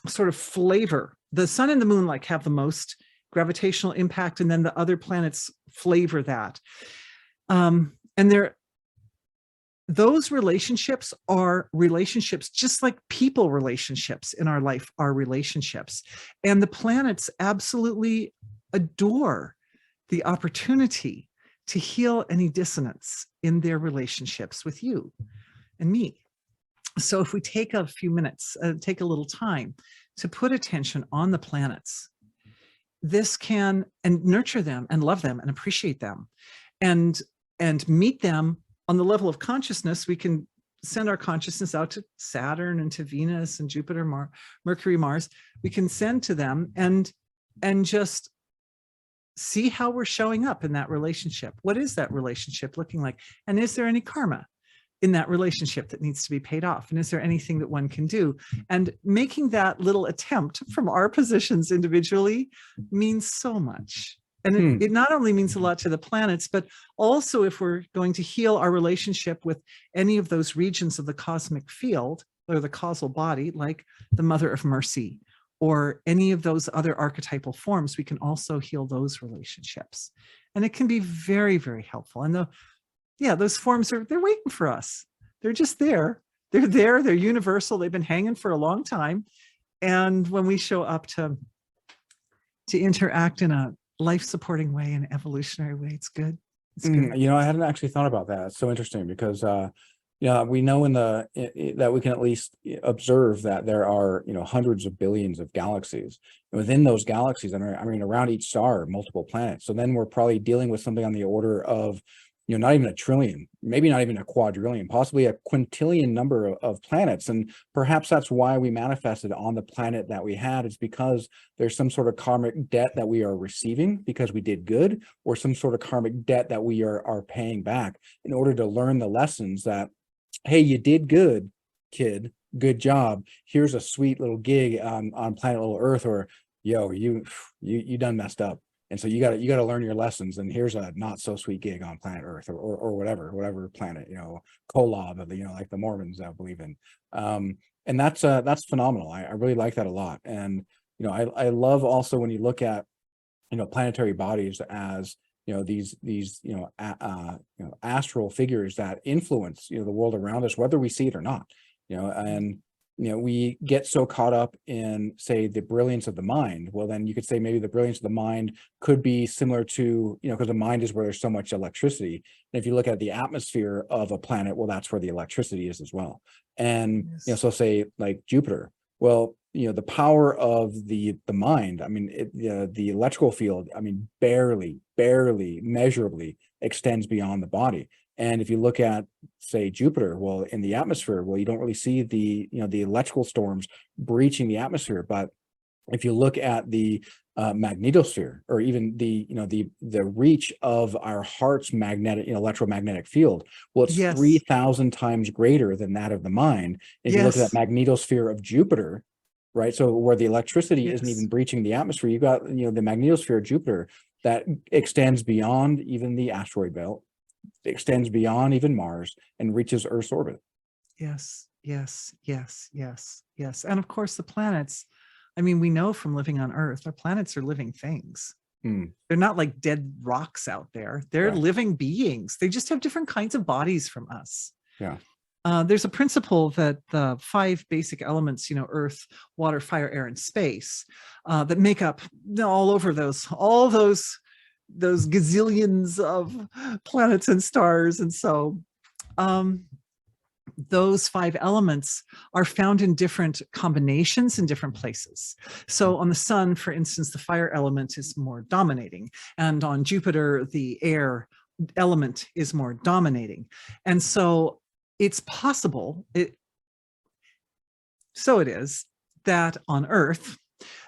sort of flavor. The sun and the moon have the most gravitational impact, and then the other planets flavor that. And those relationships are relationships just like people relationships in our life are relationships. And the planets absolutely adore the opportunity to heal any dissonance in their relationships with you and me. So if we take a few minutes, take a little time to put attention on the planets, this can, and nurture them and love them and appreciate them and meet them on the level of consciousness. We can send our consciousness out to Saturn and to Venus and Jupiter, Mercury, Mars. We can send to them and just see how we're showing up in that relationship. What is that relationship looking like? And is there any karma in that relationship that needs to be paid off? And is there anything that one can do? And making that little attempt from our positions individually means so much. And it not only means a lot to the planets, but also if we're going to heal our relationship with any of those regions of the cosmic field or the causal body, like the Mother of Mercy, or any of those other archetypal forms, we can also heal those relationships. And it can be very, very helpful. And those forms they're waiting for us. They're just there. They're there. They're universal. They've been hanging for a long time. And when we show up to interact in a life-supporting way, an evolutionary way, it's good. It's good. You know, I hadn't actually thought about that. It's so interesting because, yeah, we know in that we can at least observe that there are, hundreds of billions of galaxies. And within those galaxies, I mean, around each star, are multiple planets. So then we're probably dealing with something on the order of, not even a trillion, maybe not even a quadrillion, possibly a quintillion number of planets. And perhaps that's why we manifested on the planet that we had. It's because there's some sort of karmic debt that we are receiving because we did good, or some sort of karmic debt that we are paying back in order to learn the lessons that, hey, you did good, kid, good job. Here's a sweet little gig on planet little Earth, or yo, you done messed up. And so you gotta learn your lessons. And here's a not so sweet gig on planet Earth, or whatever planet, Kolob, like the Mormons believe in. And that's phenomenal. I really like that a lot. And I love also when you look at planetary bodies as these astral figures that influence the world around us, whether we see it or not. And we get so caught up in, say, the brilliance of the mind. Well, then you could say maybe the brilliance of the mind could be similar to, because the mind is where there's so much electricity. And if you look at the atmosphere of a planet, well, that's where the electricity is as well. And Yes. so say like Jupiter. Well, the power of the mind, I mean, the electrical field, I mean, barely measurably extends beyond the body. And if you look at, say, Jupiter, well, in the atmosphere, well, you don't really see the electrical storms breaching the atmosphere. But if you look at the magnetosphere, or even the reach of our heart's magnetic electromagnetic field, well, it's Yes. 3,000 times greater than that of the mind. And if you look at that magnetosphere of Jupiter, right, so where the electricity isn't even breaching the atmosphere, you've got the magnetosphere of Jupiter that extends beyond even the asteroid belt, extends beyond even Mars, and reaches Earth's orbit. Yes. And of course, the planets, I mean, we know from living on Earth, our planets are living things. They're not like dead rocks out there. They're living beings. They just have different kinds of bodies from us. Yeah. There's a principle that the 5 basic elements, earth, water, fire, air, and space, that make up all those gazillions of planets and stars. And so those 5 elements are found in different combinations in different places. So on the sun, for instance, the fire element is more dominating, and on Jupiter, the air element is more dominating. And so it's possible, so it is, that on Earth,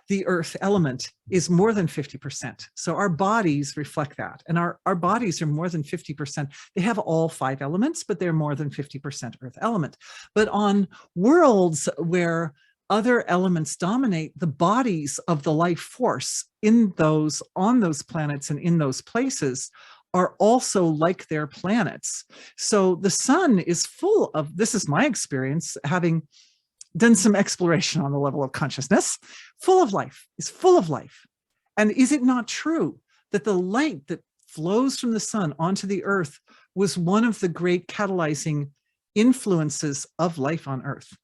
the earth element is more than 50%. So our bodies reflect that. And our bodies are more than 50%. They have all 5 elements, but they're more than 50% earth element. But on worlds where other elements dominate, the bodies of the life force on those planets and in those places are also like their planets. So the sun is full of, this is my experience, having done some exploration on the level of consciousness, full of life. And is it not true that the light that flows from the sun onto the earth was one of the great catalyzing influences of life on Earth?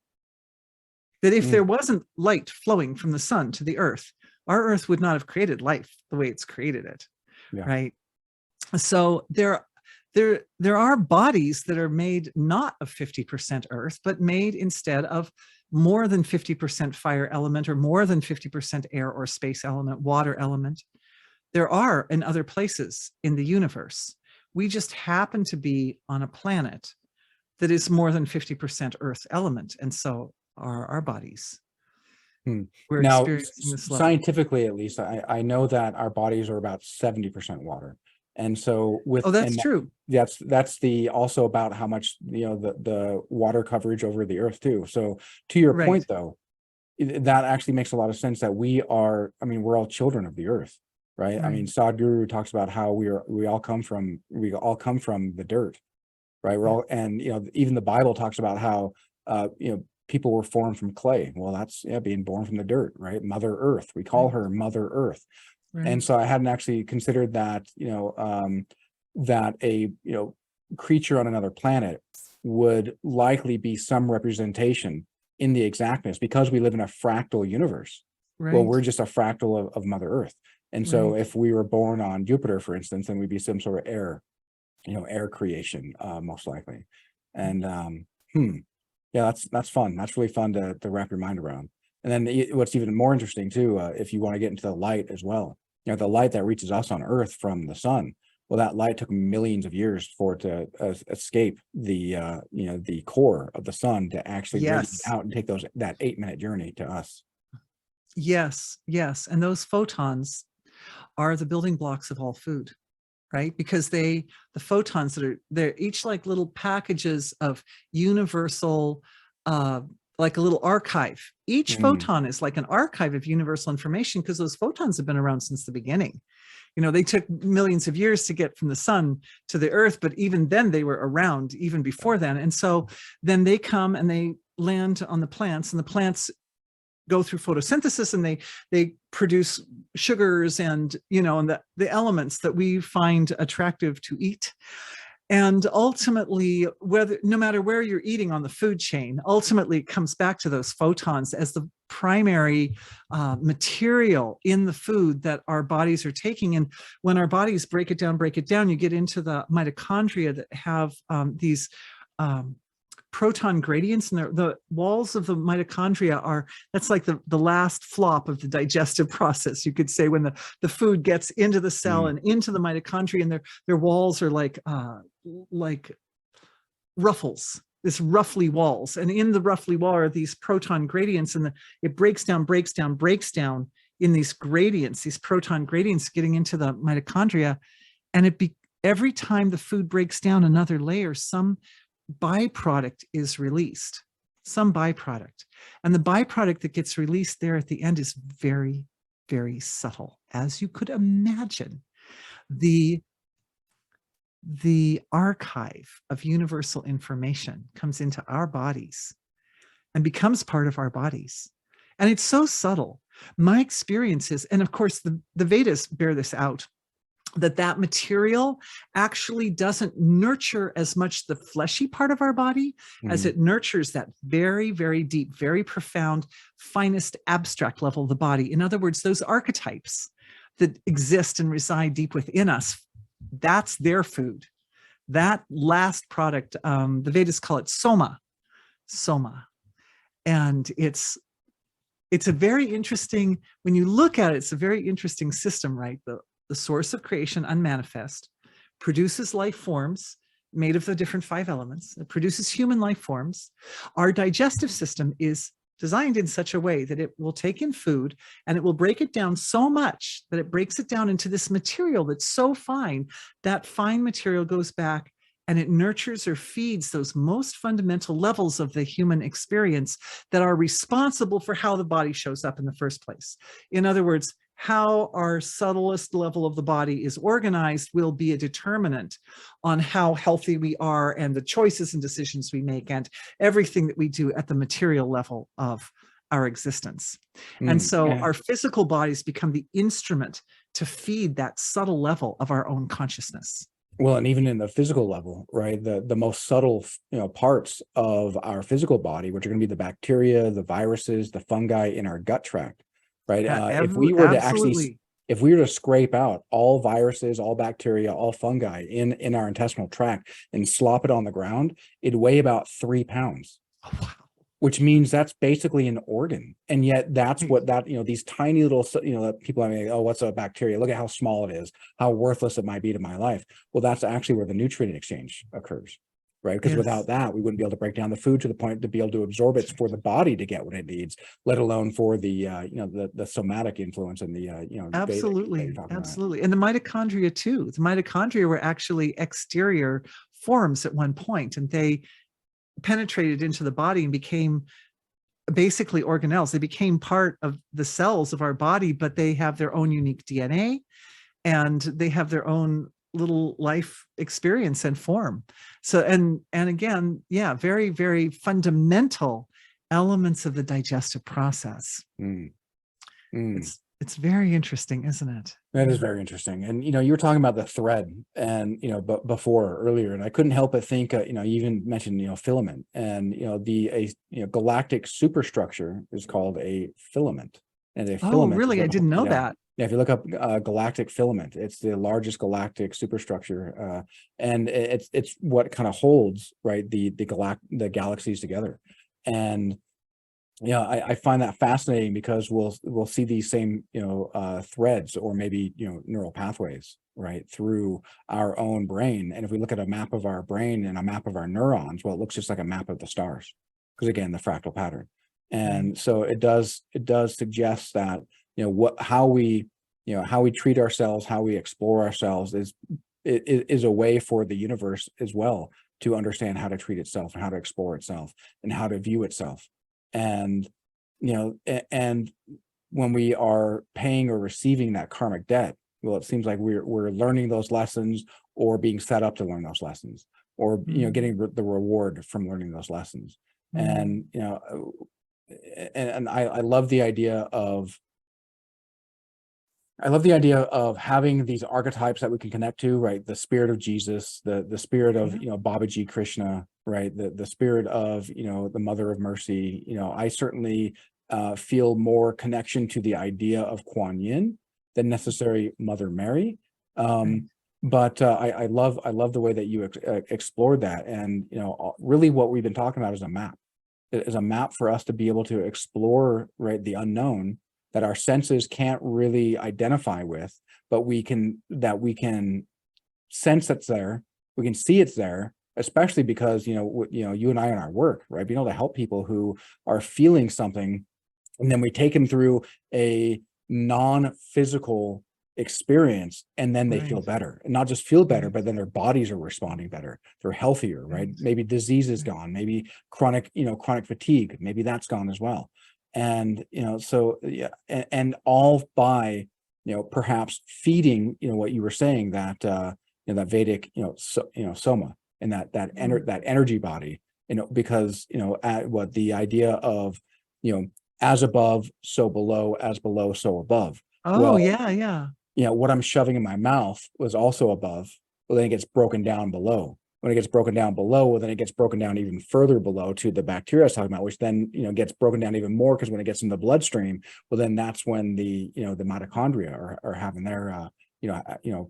That if there wasn't light flowing from the sun to the earth, our earth would not have created life the way it's created it, right? So there are bodies that are made not of 50% earth, but made instead of more than 50% fire element, or more than 50% air or space element, water element. There are in other places in the universe. We just happen to be on a planet that is more than 50% earth element. And so are our bodies. We're now, experiencing this level. Scientifically, at least, I know that our bodies are about 70% water. And so that's true. That's also about how much, the water coverage over the earth too. So to your point though, that actually makes a lot of sense that we're all children of the earth, right? I mean, Sadhguru talks about how we all come from the dirt, right? We're all, and, even the Bible talks about how, people were formed from clay. Well, that's being born from the dirt, right? Mother Earth. We call her Mother Earth. And so I hadn't actually considered that, that a, creature on another planet would likely be some representation in the exactness, because we live in a fractal universe. Well, we're just a fractal of Mother Earth. And so if we were born on Jupiter, for instance, then we'd be some sort of air. air creation, most likely. And yeah, that's fun. That's really fun to wrap your mind around. And then what's even more interesting too, if you want to get into the light as well, the light that reaches us on Earth from the sun. Well, that light took millions of years for it to escape the core of the sun to actually radiate Yes. out and take that 8-minute journey to us. Yes. Yes. And those photons are the building blocks of all food, right? Because the photons they're each like little packages of universal, like a little archive. Each photon is like an archive of universal information, because those photons have been around since the beginning. They took millions of years to get from the sun to the earth, but even then they were around even before then. And so then they come and they land on the plants, and the plants go through photosynthesis, and they produce sugars and and the elements that we find attractive to eat. And ultimately, no matter where you're eating on the food chain, ultimately it comes back to those photons as the primary material in the food that our bodies are taking. And when our bodies break it down, you get into the mitochondria that have these proton gradients, and the walls of the mitochondria that's like the last flop of the digestive process, you could say, when the food gets into the cell and into the mitochondria, and their walls are like ruffles, this ruffly walls, and in the ruffly wall are these proton gradients, and it breaks down in these gradients, these proton gradients getting into the mitochondria. And every time the food breaks down another layer, some byproduct is released, some byproduct. And the byproduct that gets released there at the end is very, very subtle. As you could imagine, the archive of universal information comes into our bodies and becomes part of our bodies. And it's so subtle. My experience is, and of course the Vedas bear this out, that material actually doesn't nurture as much the fleshy part of our body as it nurtures that very, very deep, very profound, finest abstract level of the body. In other words, those archetypes that exist and reside deep within us, that's their food. That last product, the Vedas call it soma. And it's a very interesting, when you look at it, it's a very interesting system, right? The source of creation, unmanifest, produces life forms made of the different 5 elements. It produces human life forms. Our digestive system is designed in such a way that it will take in food and it will break it down so much that it breaks it down into this material that's so fine. That fine material goes back and it nurtures or feeds those most fundamental levels of the human experience that are responsible for how the body shows up in the first place. In other words, how our subtlest level of the body is organized will be a determinant on how healthy we are and the choices and decisions we make and everything that we do at the material level of our existence. And so our physical bodies become the instrument to feed that subtle level of our own consciousness. Well, and even in the physical level, right, the most subtle parts of our physical body, which are going to be the bacteria, the viruses, the fungi in our gut tract, right? If we were to scrape out all viruses, all bacteria, all fungi in our intestinal tract and slop it on the ground, it'd weigh about 3 pounds. Oh, wow. Which means that's basically an organ. And yet that's what these tiny little, people, I mean, oh, what's a bacteria? Look at how small it is, how worthless it might be to my life. Well, that's actually where the nutrient exchange occurs, right? Because without that, we wouldn't be able to break down the food to the point to be able to absorb it for the body to get what it needs, let alone for the, the somatic influence and the, absolutely. Absolutely. And the mitochondria too. The mitochondria were actually exterior forms at one point, and they penetrated into the body and became basically organelles. They became part of the cells of our body, but they have their own unique DNA and they have their own little life experience and form. So, and again, yeah, very, very fundamental elements of the digestive process. It's very interesting, isn't it? That is very interesting. And, you were talking about the thread and, but before earlier, and I couldn't help but think, you even mentioned, filament and, galactic superstructure is called a filament. And a filament really? I didn't know that. Yeah, if you look up galactic filament, it's the largest galactic superstructure, and it's what kind of holds, right, the galaxies together. And yeah, I find that fascinating because we'll see these same, threads, or maybe, neural pathways, right, through our own brain. And if we look at a map of our brain and a map of our neurons, well, it looks just like a map of the stars, because again, the fractal pattern. And so it does suggest that, how we treat ourselves, how we explore ourselves is a way for the universe as well to understand how to treat itself and how to explore itself and how to view itself. And and when we are paying or receiving that karmic debt, well, it seems like we're learning those lessons, or being set up to learn those lessons, or getting the reward from learning those lessons. And and I love the idea of having these archetypes that we can connect to, right? The spirit of Jesus, the spirit of, Babaji Krishna, right? The spirit of, the Mother of Mercy. I certainly feel more connection to the idea of Kuan Yin than necessary Mother Mary. But I love the way that you explored that. And, really what we've been talking about is a map. It is a map for us to be able to explore, right, the unknown that our senses can't really identify with, but we can sense it's there. We can see it's there, especially because, you and I in our work, right, being able to help people who are feeling something, and then we take them through a non-physical experience, and then they feel better, and not just feel better, but then their bodies are responding better. They're healthier, right? Maybe disease is gone, maybe chronic fatigue, maybe that's gone as well. And, so yeah, and all by, perhaps feeding, what you were saying, that, that Vedic, soma, and that energy body, because, at what the idea of, as above, so below, as below, so above. Oh, yeah. What I'm shoving in my mouth was also above, but then it gets broken down below. When it gets broken down below, well, then it gets broken down even further below to the bacteria I was talking about, which then, gets broken down even more, because when it gets in the bloodstream, well, then that's when the mitochondria are having their,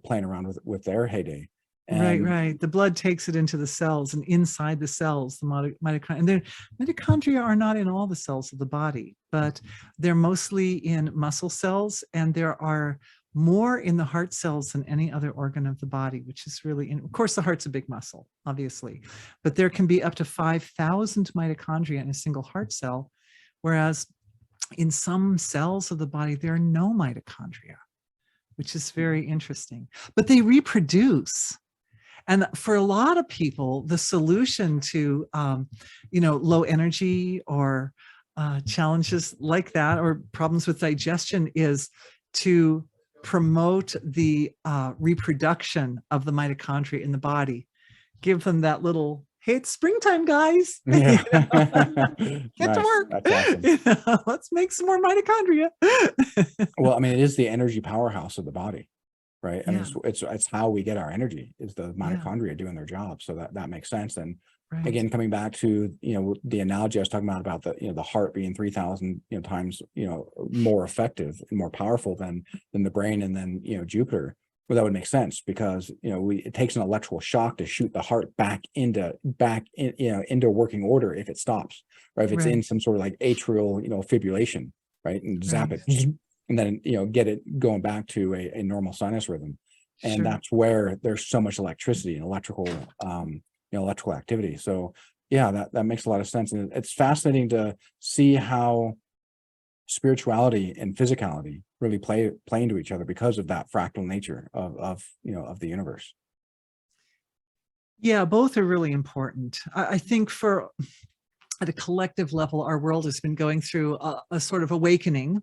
playing around with their heyday. And Right. The blood takes it into the cells, and inside the cells, the mitochondria. And the mitochondria are not in all the cells of the body, but they're mostly in muscle cells, and there are more in the heart cells than any other organ of the body, which is really, of course, the heart's a big muscle, obviously, but there can be up to 5,000 mitochondria in a single heart cell, whereas in some cells of the body, there are no mitochondria, which is very interesting, but they reproduce. And for a lot of people, the solution to, low energy, or challenges like that, or problems with digestion, is to promote the reproduction of the mitochondria in the body. Give them that little, hey, it's springtime, guys. yeah. Get to work. That's awesome. Let's make some more mitochondria. Well, I mean, it is the energy powerhouse of the body, right? I mean, Yeah. it's how we get our energy, is the Yeah. mitochondria doing their job. So that makes sense. And Right. again, coming back to, the analogy I was talking about the, the heart being 3,000, times, more effective and more powerful than the brain, and then, Jupiter. Well, that would make sense, because, it takes an electrical shock to shoot the heart back into working order if it stops, right? If it's in some sort of like atrial, fibrillation, right? And zap it, and then, get it going back to a normal sinus rhythm. And that's where there's so much electricity and electrical activity. So yeah, that makes a lot of sense. And it's fascinating to see how spirituality and physicality really play into each other, because of that fractal nature of the universe. Yeah, both are really important. I think at a collective level, our world has been going through a sort of awakening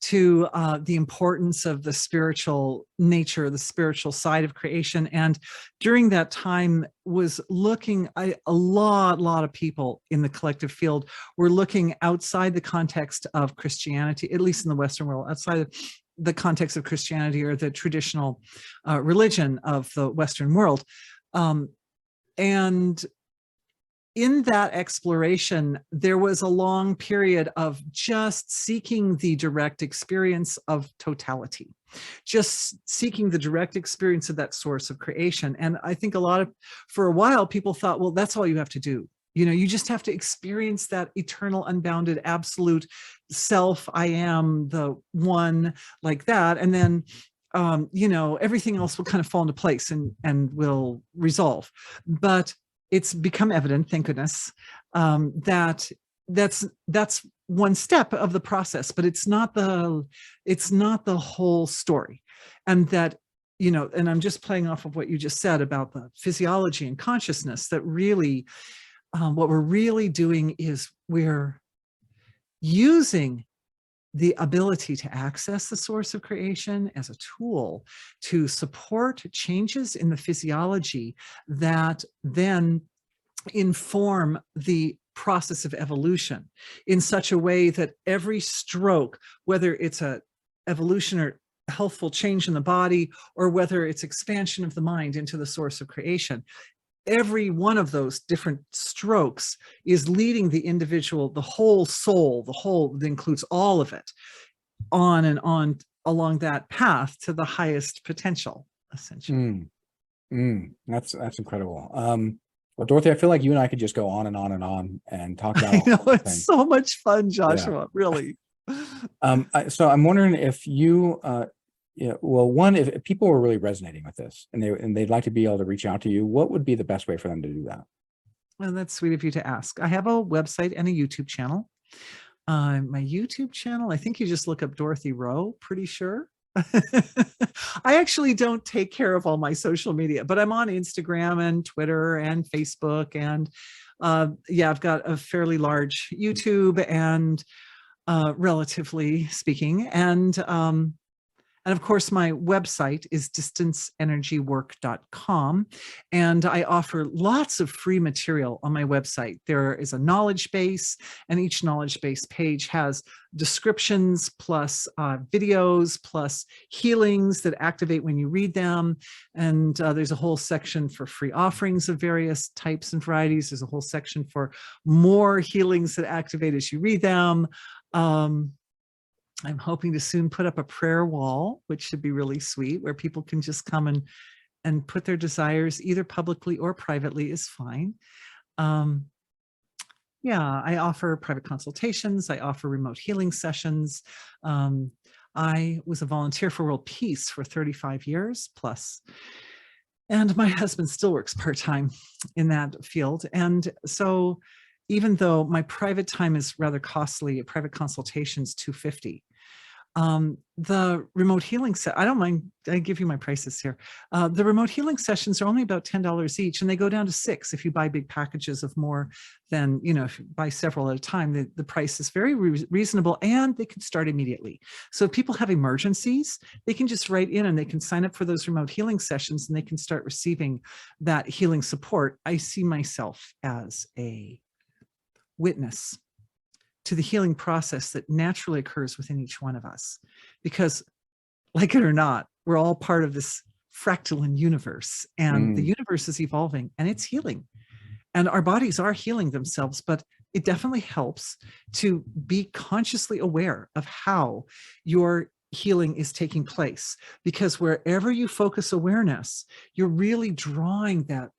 to the importance of the spiritual nature, the spiritual side of creation. And during that time was looking, a lot of people in the collective field were looking outside the context of Christianity, at least in the Western world, outside of the context of Christianity, or the traditional religion of the Western world. And in that exploration, there was a long period of just seeking the direct experience of totality, just seeking the direct experience of that source of creation. And I think for a while, people thought, well, that's all you have to do. You just have to experience that eternal, unbounded, absolute self. I am the one, like that. And then, everything else will kind of fall into place and will resolve. But it's become evident, thank goodness, that that's one step of the process, but it's not the whole story. And that, and I'm just playing off of what you just said about the physiology and consciousness, that really, what we're really doing is we're using the ability to access the source of creation as a tool to support changes in the physiology that then inform the process of evolution in such a way that every stroke, whether it's a evolution or healthful change in the body, or whether it's expansion of the mind into the source of creation, every one of those different strokes is leading the individual, the whole soul, that includes all of it, on and on along that path to the highest potential, essentially. That's incredible. Well, Dorothy, I feel like you and I could just go on and on and on and talk about I know, all it's things. so much fun, Joshua, really. So I'm wondering if you, one, if people were really resonating with this and they'd like to be able to reach out to you, what would be the best way for them to do that? Well, that's sweet of you to ask. I have a website and a YouTube channel. My YouTube channel, I think you just look up Dorothy Rowe, pretty sure. I actually don't take care of all my social media, but I'm on Instagram and Twitter and Facebook. And I've got a fairly large YouTube, and relatively speaking. And of course, my website is distanceenergywork.com, and I offer lots of free material on my website. There is a knowledge base, and each knowledge base page has descriptions plus videos plus healings that activate when you read them. And there's a whole section for free offerings of various types and varieties. There's a whole section for more healings that activate as you read them. I'm hoping to soon put up a prayer wall, which should be really sweet, where people can just come and put their desires, either publicly or privately is fine. I offer private consultations. I offer remote healing sessions. I was a volunteer for world peace for 35 years plus. And my husband still works part-time in that field. And so even though my private time is rather costly, a private consultation is $250. The remote healing I don't mind, I give you my prices here. The remote healing sessions are only about $10 each, and they go down to $6 if you buy big packages of more than, if you buy several at a time. The price is very reasonable, and they can start immediately. So if people have emergencies, they can just write in and they can sign up for those remote healing sessions, and they can start receiving that healing support. I see myself as a witness to the healing process that naturally occurs within each one of us. Because, like it or not, we're all part of this fractal universe, and the universe is evolving and it's healing. And our bodies are healing themselves, but it definitely helps to be consciously aware of how your healing is taking place. Because wherever you focus awareness, you're really drawing that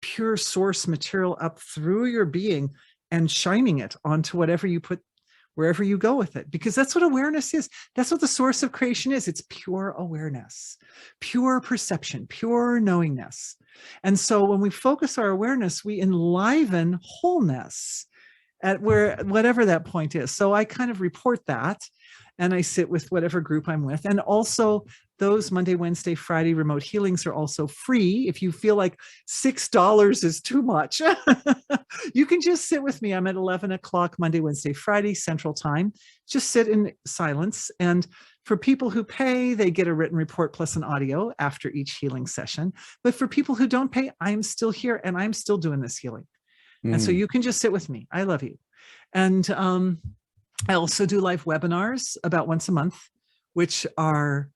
pure source material up through your being and shining it onto whatever you put, wherever you go with it, because that's what awareness is. That's what the source of creation is. It's pure awareness, pure perception, pure knowingness. And so when we focus our awareness, we enliven wholeness at whatever that point is. So I kind of report that, and I sit with whatever group I'm with. And also those Monday, Wednesday, Friday remote healings are also free. If you feel like $6 is too much, you can just sit with me. I'm at 11 o'clock Monday, Wednesday, Friday Central Time. Just sit in silence. And for people who pay, they get a written report plus an audio after each healing session. But for people who don't pay, I'm still here and I'm still doing this healing. And so you can just sit with me. I love you. And I also do live webinars about once a month, which are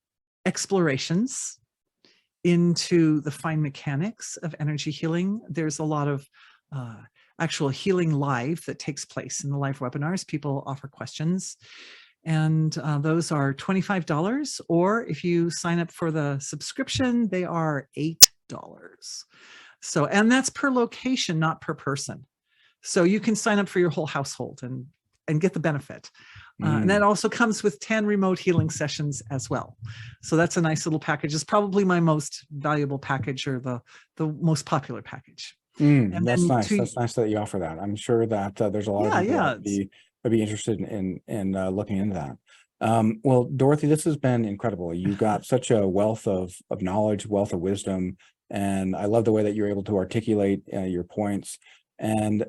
explorations into the fine mechanics of energy healing. There's a lot of, actual healing live that takes place in the live webinars. People offer questions, and those are $25, or if you sign up for the subscription, they are $8. So, and that's per location, not per person. So you can sign up for your whole household and get the benefit. And that also comes with 10 remote healing sessions as well. So that's a nice little package. It's probably my most valuable package, or the most popular package. That's nice. That's nice that you offer that. I'm sure that there's a lot of people that would be interested in looking into that. Well, Dorothy, this has been incredible. You got such a wealth of knowledge, wealth of wisdom, and I love the way that you're able to articulate your points. And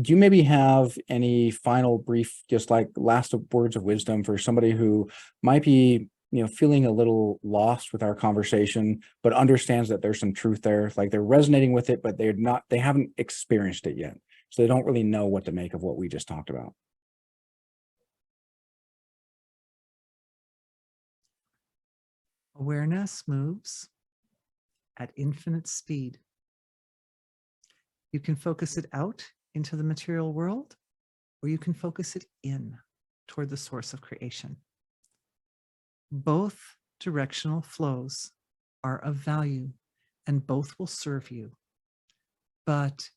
do you maybe have any final brief, just like last words of wisdom for somebody who might be, feeling a little lost with our conversation, but understands that there's some truth there, like they're resonating with it, but they haven't experienced it yet. So they don't really know what to make of what we just talked about. Awareness moves at infinite speed. You can focus it out into the material world, or you can focus it in toward the source of creation. Both directional flows are of value, and both will serve you. But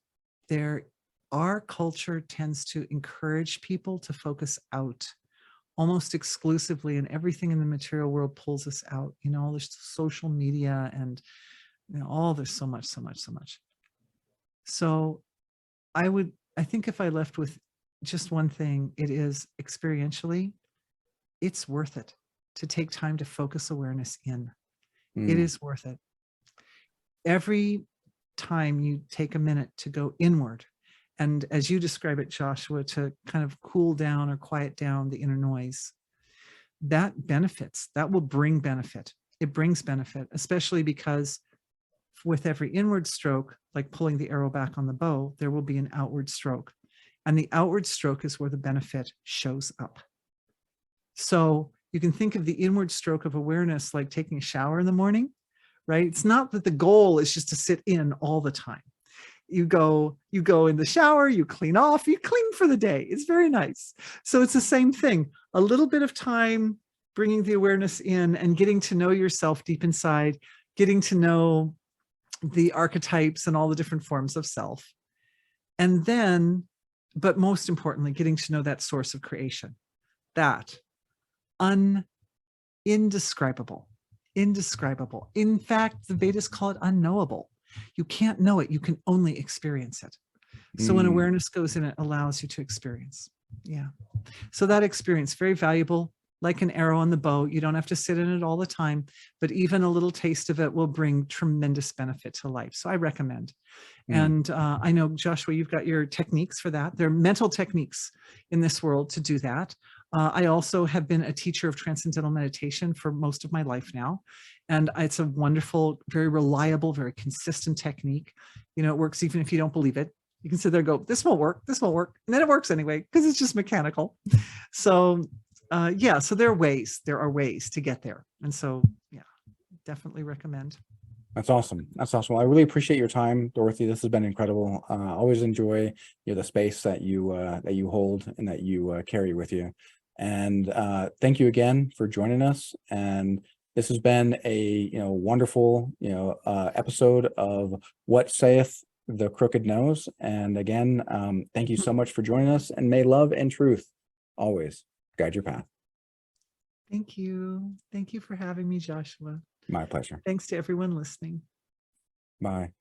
our culture tends to encourage people to focus out almost exclusively, and everything in the material world pulls us out. All this social media and there's so much. So I think if I left with just one thing, it is experientially, it's worth it to take time to focus awareness in. It is worth it. Every time you take a minute to go inward, and as you describe it, Joshua, to kind of cool down or quiet down the inner noise, that will bring benefit. It brings benefit, especially because with every inward stroke, like pulling the arrow back on the bow, there will be an outward stroke. And the outward stroke is where the benefit shows up. So you can think of the inward stroke of awareness like taking a shower in the morning, right? It's not that the goal is just to sit in all the time. You go in the shower, you clean off, you clean for the day. It's very nice. So it's the same thing. A little bit of time bringing the awareness in and getting to know yourself deep inside, getting to know the archetypes and all the different forms of self. And then, but most importantly, getting to know that source of creation, that indescribable. In fact, the Vedas call it unknowable. You can't know it, you can only experience it. So when awareness goes in, it allows you to experience. Yeah. So that experience, very valuable. Like an arrow on the bow, you don't have to sit in it all the time, but even a little taste of it will bring tremendous benefit to life. So I recommend. And I know, Joshua, you've got your techniques for that. There are mental techniques in this world to do that. I also have been a teacher of transcendental meditation for most of my life now. And it's a wonderful, very reliable, very consistent technique. It works even if you don't believe it. You can sit there and go, this won't work. And then it works anyway, because it's just mechanical. So so there are ways to get there. And so, yeah, definitely recommend. That's awesome. Well, I really appreciate your time, Dorothy. This has been incredible. Always enjoy the space that you hold and that you carry with you. And thank you again for joining us. And this has been a wonderful episode of What Sayeth the Crooked Knows. And again, thank you so much for joining us. And may love and truth always guide your path. Thank you. Thank you for having me, Joshua. My pleasure. Thanks to everyone listening. Bye.